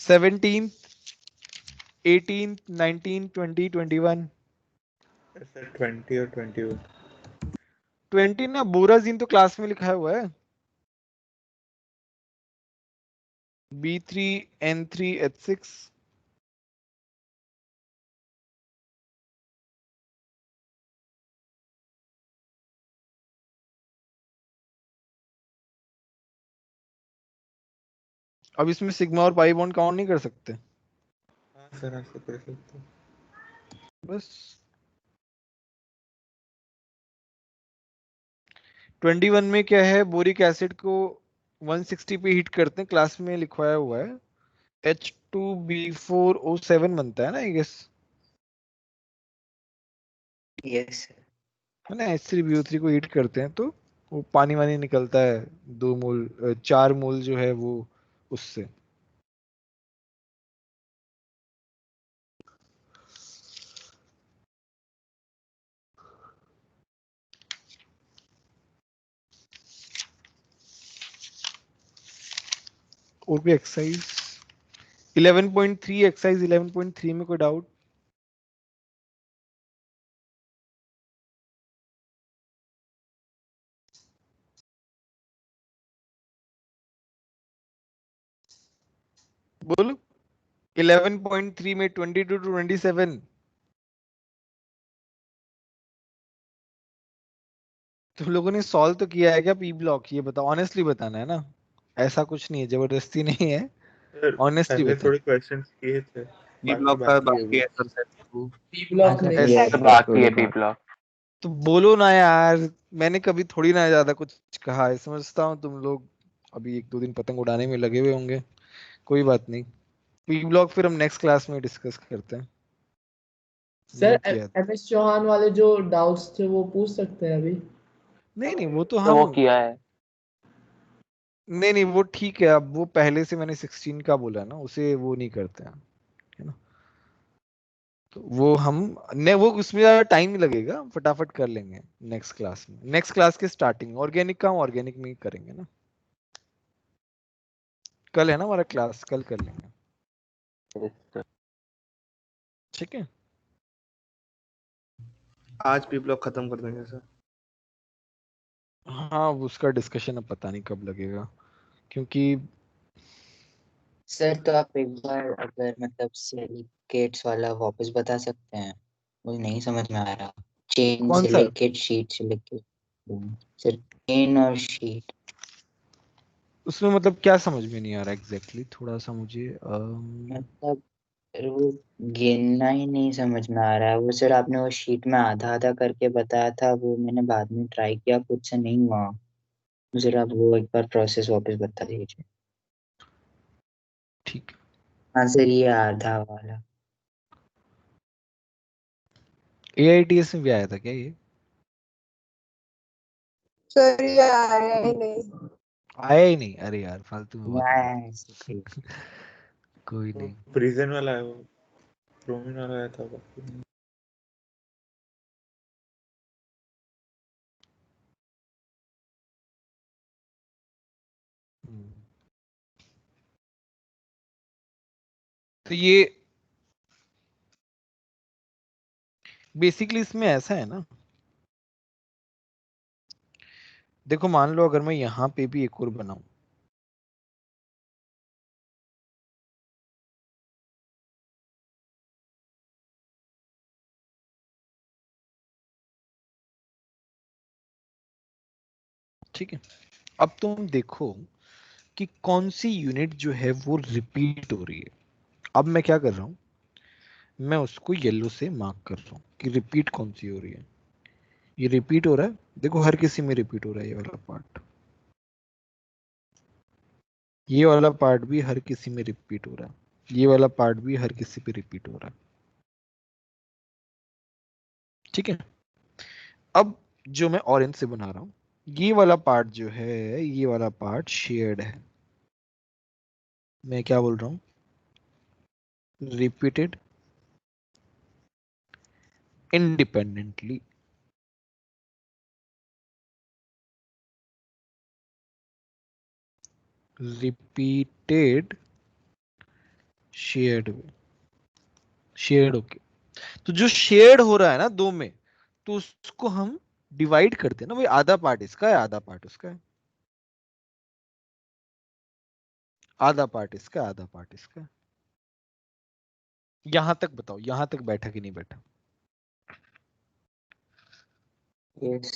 17, 18, 19, 20, 21। सर 20 और 21। 20 ना, बोराजीन तो क्लास में लिखा हुआ है, B3N3H6। अब इसमें सिग्मा और पाई बॉन्ड काउंट नहीं कर सकते? हाँ सर, ऐसे कर सकते हैं। बस 21 में क्या है? बोरिक एसिड को 160 पे हीट करते हैं, क्लास में लिखवाया हुआ है, H2B4O7 बनता है ना आई गेस, यस सर। है ना। H3BO3 को हीट करते हैं तो वो पानी वानी निकलता है, 2 मोल 4 मोल जो है वो उससे। और भी एक्सरसाइज 11.3, एक्सरसाइज 11.3 में कोई डाउट? बोलो। 11.3 में 22 to 27। तुम लोगों ने सॉल्व तो किया है क्या पी ब्लॉक? ये बताओ, ऑनेस्टली बताना है ना, ऐसा कुछ नहीं है, जबरदस्ती नहीं है, सर ऑनेस्टली पहले बताना। थोड़े क्वेश्चंस किए थे, बी बाकी ब्लॉक का बाकी है बाकी अभी। है सर सेट 2। पी ब्लॉक नहीं ऐसे Yes, बाकी है थोड़ी बी बहुत। ब्लॉक। तो बोलो ना यार, मैंने कभी थोड़ी ना ज्यादा कुछ कहा है, समझता हूँ तुम लोग अभी 1-2 दिन पतंग उड़ाने में लगे हुए होंगे, कोई बात नहीं। पी ब्लॉक फिर हम नेक्स्ट क्लास में डिस्कस करते हैं। सर नहीं किया? MS चौहान वाले जो डाउट्स थे वो पूछ सकते हैं अभी? नहीं नहीं, वो तो तो वो हम, किया है। नहीं नहीं वो ठीक है, अब वो पहले से मैंने 16 का बोला ना, उसे वो नहीं करते हैं, है ना। तो वो हम ने वो उसमें ज्यादा टाइम नहीं लगेगा, फटाफट कर लेंगे नेक्स्ट क्लास में, नेक्स्ट क्लास के स्टार्टिंग। ऑर्गेनिक का हम ऑर्गेनिक में ही करेंगे ना, कल है ना हमारा क्लास, कल कर लेंगे, ठीक है। आज पी ब्लॉक खत्म कर देंगे सर। हाँ उसका डिस्कशन अब पता नहीं कब लगेगा, क्योंकि सर तो आप एक बार अगर मतलब सिलिकेट्स वाला वापस बता सकते हैं, मुझे नहीं समझ में आ रहा। चेन कौन सा? Silicate, sheet silicate. Sir chain और शीट। उसमें मतलब क्या समझ में नहीं आ रहा एग्जैक्टली, थोड़ा सा मुझे मतलब वो गिनना ही नहीं समझ में आ रहा है। वो सर आपने वो शीट में आधा आधा करके बताया था, वो मैंने बाद में ट्राई किया, खुद से नहीं हुआ। मुझे आप वो एक बार प्रोसेस वापस बता दीजिए। ठीक। हाँ सर, ये आधा वाला। AITS में भी आया था क्या ये? सर ये आया ही नहीं। आया ही नहीं, अरे यार फालतू में बात नहीं। Yes, okay. कोई नहीं। प्रिजन वाला है वो, प्रोमिन वाला आया था बाकी। तो ये बेसिकली इसमें ऐसा है ना, देखो मान लो अगर मैं यहां पे भी एक और बनाऊं, ठीक है, अब तुम देखो कि कौन सी यूनिट जो है वो रिपीट हो रही है। अब मैं क्या कर रहा हूं, मैं उसको येलो से मार्क कर रहा हूं कि रिपीट कौन सी हो रही है। ये रिपीट हो रहा है, देखो हर किसी में रिपीट हो रहा है ये वाला पार्ट, ये वाला पार्ट भी हर किसी में रिपीट हो रहा है, ये वाला पार्ट भी हर किसी पे रिपीट हो रहा है, ठीक है। अब जो मैं ऑरेंज से बना रहा हूं, ये वाला पार्ट जो है, ये वाला पार्ट शेयर्ड है। मैं क्या बोल रहा हूं, repeated independently. Repeated shared, shared okay. तो जो शेयर्ड हो रहा है ना दो में, तो उसको हम डिवाइड करते हैं ना भाई, आधा पार्ट इसका है आधा पार्ट उसका है, आधा पार्ट इसका आधा पार्ट इसका है। यहां तक बताओ, यहां तक बैठा कि नहीं बैठा? Yes.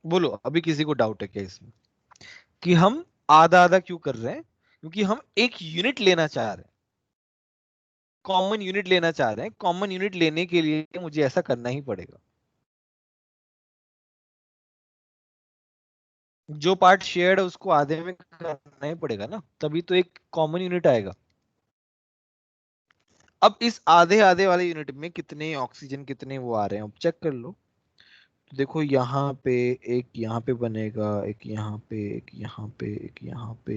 बोलो अभी किसी को डाउट है क्या इसमें कि हम आधा आधा क्यों कर रहे हैं? क्योंकि हम एक यूनिट लेना चाह रहे हैं, कॉमन यूनिट लेना चाह रहे हैं। कॉमन यूनिट लेने के लिए मुझे ऐसा करना ही पड़ेगा। जो पार्ट शेयर्ड है उसको आधे में करना ही पड़ेगा ना, तभी तो एक कॉमन यूनिट आएगा। अब इस आधे आधे वाले यूनिट में कितने ऑक्सीजन कितने वो आ रहे हैं, अब चेक कर लो। तो देखो यहाँ पे एक, यहाँ पे बनेगा एक, यहाँ पे एक, यहाँ पे एक, यहाँ पे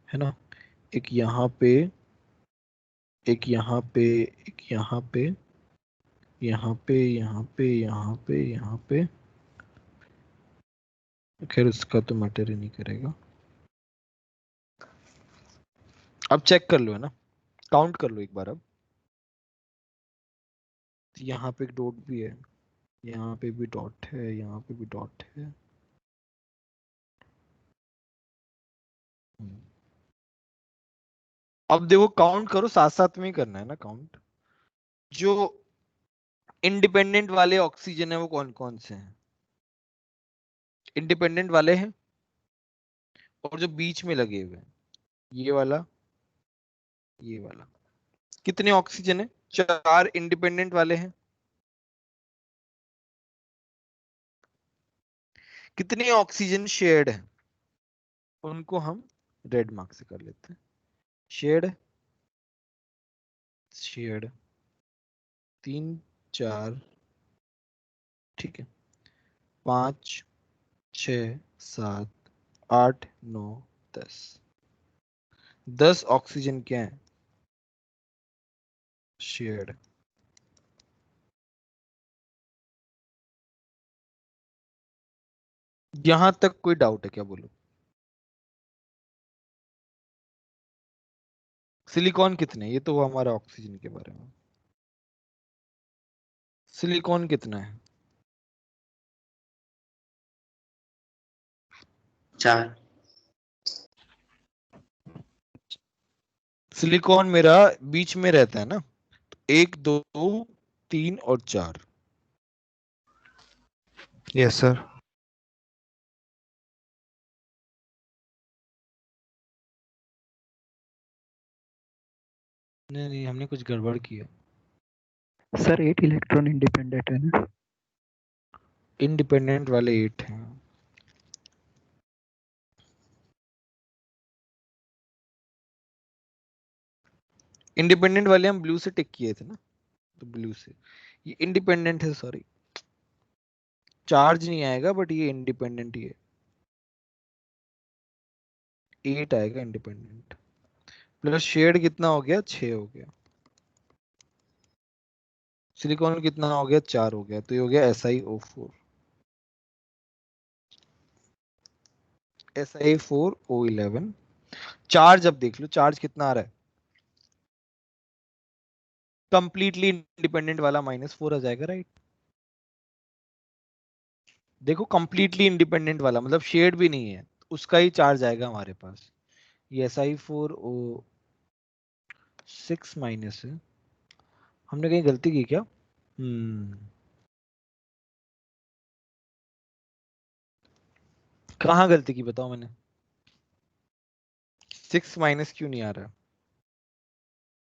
है ना, एक यहाँ पे, एक यहाँ पे, एक यहाँ पे, यहाँ पे, यहाँ पे, यहाँ पे, यहाँ पे। खैर उसका तो मैटर ही नहीं करेगा। अब चेक कर लो है ना, काउंट कर लो एक बार। अब यहाँ पे एक डॉट भी है, यहाँ पे भी डॉट है, यहाँ पे भी डॉट है। अब देखो काउंट करो, साथ साथ में ही करना है ना काउंट। जो इंडिपेंडेंट वाले ऑक्सीजन है वो कौन कौन से हैं? इंडिपेंडेंट वाले हैं, और जो बीच में लगे हुए हैं, ये वाला, ये वाला। कितने ऑक्सीजन है? 4 इंडिपेंडेंट वाले हैं। कितने ऑक्सीजन शेयर्ड है? उनको हम रेड मार्क से कर लेते हैं। शेयर्ड, शेयर्ड 3 4, ठीक है, 5 6 7 8 9 10, 10 ऑक्सीजन क्या है? शेयर्ड। यहां तक कोई डाउट है क्या? बोलो। सिलिकॉन कितने? ये तो वो हमारा ऑक्सीजन के बारे में। सिलिकॉन कितना है? 4। सिलिकॉन मेरा बीच में रहता है ना, 1 2 3 और 4। Yes sir. नहीं नहीं, हमने कुछ गड़बड़ किया। सर 8 इलेक्ट्रॉन इंडिपेंडेंट है ना? इंडिपेंडेंट वाले 8 हैं। इंडिपेंडेंट वाले हम ब्लू से टिक किए थे ना, तो ब्लू से। ये इंडिपेंडेंट है, सॉरी। चार्ज नहीं आएगा बट ये इंडिपेंडेंट ही है, 8 आएगा इंडिपेंडेंट। प्लस शेड कितना हो गया, 6 हो गया। सिलिकॉन कितना हो गया, 4 हो गया। तो ये हो गया SiO4, SiO4O11। चार्ज अब देख लो, चार्ज कितना आ रहा है, कंप्लीटली इंडिपेंडेंट वाला -4 आ जाएगा, राइट। देखो कंप्लीटली इंडिपेंडेंट वाला मतलब शेड भी नहीं है, उसका ही चार्ज आएगा हमारे पास। ये Si4O6 माइनस है। हमने कहीं गलती की क्या? कहाँ गलती की बताओ मैंने? 6 माइनस क्यों नहीं आ रहा?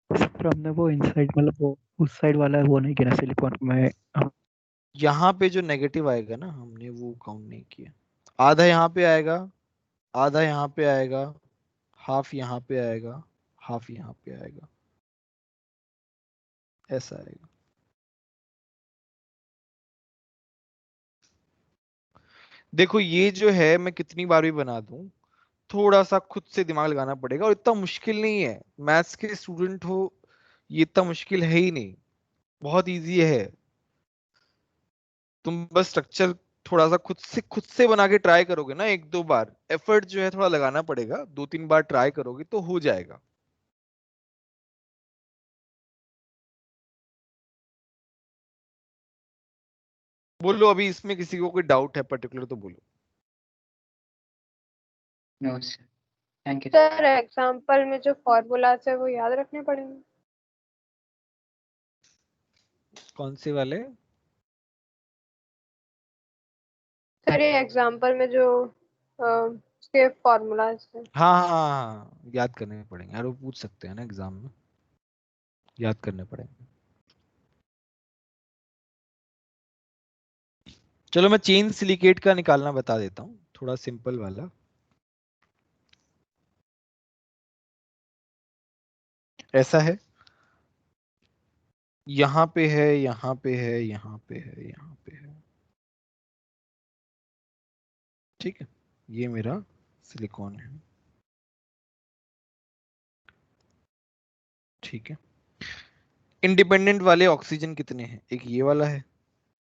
सर हमने वो इनसाइड मतलब वो उस साइड वाला वो नहीं गिना सिलिकॉन में। यहाँ पे जो नेगेटिव आएगा ना, हमने वो काउंट नहीं किया। आधा यहाँ पे आएगा, आधा यहाँ पे आएगा, हाफ यहाँ पे आएगा, हाफ यहाँ पे आएगा, ऐसा आएगा। देखो ये जो है मैं कितनी बार भी बना दूं, थोड़ा सा खुद से दिमाग लगाना पड़ेगा, और इतना मुश्किल नहीं है। मैथ्स के स्टूडेंट हो, ये इतना मुश्किल है ही नहीं, बहुत इजी है। तुम बस स्ट्रक्चर थोड़ा सा खुद से बना के ट्राई करोगे ना, एक दो बार एफर्ट जो है थोड़ा लगाना पड़ेगा, 2-3 बार ट्राई करोगे तो हो जाएगा। बोलो अभी इसमें किसी को कोई डाउट है पर्टिकुलर तो बोलो। No sir, thank you. Sir example में जो फॉर्मूलाज है वो याद रखने पड़ेंगे? कौन से वाले? सर ये एग्जाम्पल में जो उसके फॉर्मूलाज है। हाँ हाँ हाँ हाँ, याद करने पड़ेंगे यार, वो पूछ सकते हैं ना एग्जाम में, याद करने पड़ेंगे। चलो मैं चेन सिलिकेट का निकालना बता देता हूँ, थोड़ा सिंपल वाला। ऐसा है, यहाँ पे है, यहाँ पे है, यहाँ पे है, यहाँ पे है, ठीक है। ये मेरा सिलिकॉन है, ठीक है। इंडिपेंडेंट वाले ऑक्सीजन कितने हैं? एक ये वाला है,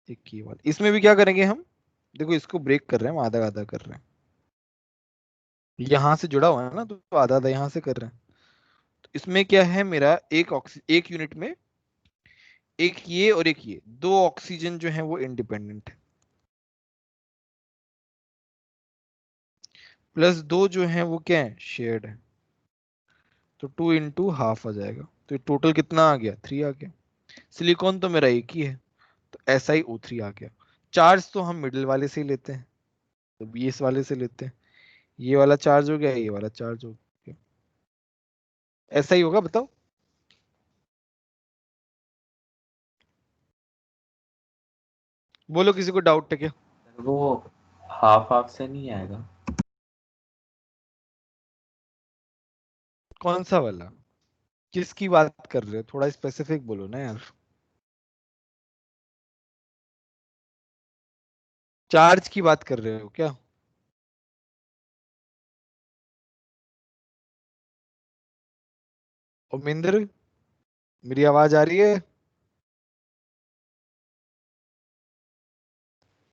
एक ये वाला। इसमें भी क्या करेंगे हम, देखो इसको ब्रेक कर रहे हैं, हम आधा आधा कर रहे हैं, यहां से जुड़ा हुआ है ना, तो आधा आधा यहां से कर रहे हैं। तो इसमें क्या है, मेरा एक यूनिट में एक ये और एक ये, दो ऑक्सीजन जो है वो इंडिपेंडेंट है, प्लस दो जो है वो क्या है, शेयर्ड है। तो 2 × ½ आ जाएगा, तो टोटल कितना आ गया, 3 आ गया। सिलिकॉन तो मेरा एक ही है, तो SiO3 आ गया। चार्ज तो हम मिडिल वाले से ही लेते हैं, तो 20 वाले से लेते हैं। ये वाला चार्ज हो गया, ये वाला चार्ज हो गया, ऐसा ही होगा, बताओ। बोलो किसी को डाउट है क्या? वो हाफ हाफ से नहीं आएगा? कौन सा वाला, किसकी बात कर रहे हो, थोड़ा स्पेसिफिक बोलो ना यार। चार्ज की बात कर रहे हो क्या? उमिंद्र, मेरी आवाज आ रही है?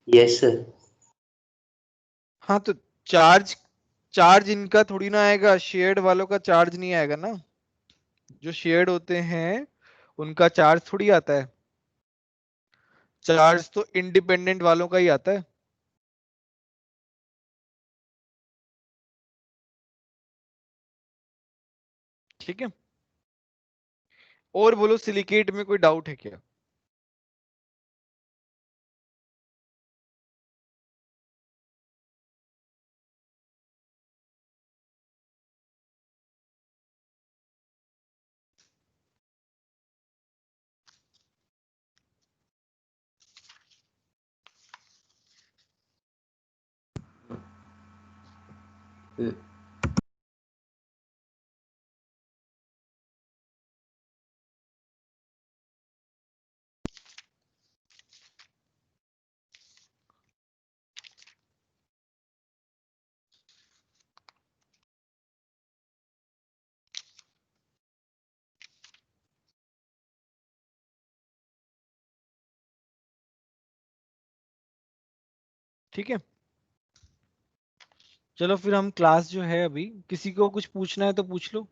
Yes sir. हाँ तो चार्ज, चार्ज इनका थोड़ी ना आएगा, शेयर्ड वालों का चार्ज नहीं आएगा ना। जो शेयर्ड होते हैं उनका चार्ज थोड़ी आता है, चार्ज तो इंडिपेंडेंट वालों का ही आता है, ठीक है। और बोलो सिलिकेट में कोई डाउट है क्या? ठीक है, चलो फिर हम क्लास जो है अभी, किसी को कुछ पूछना है तो पूछ लो।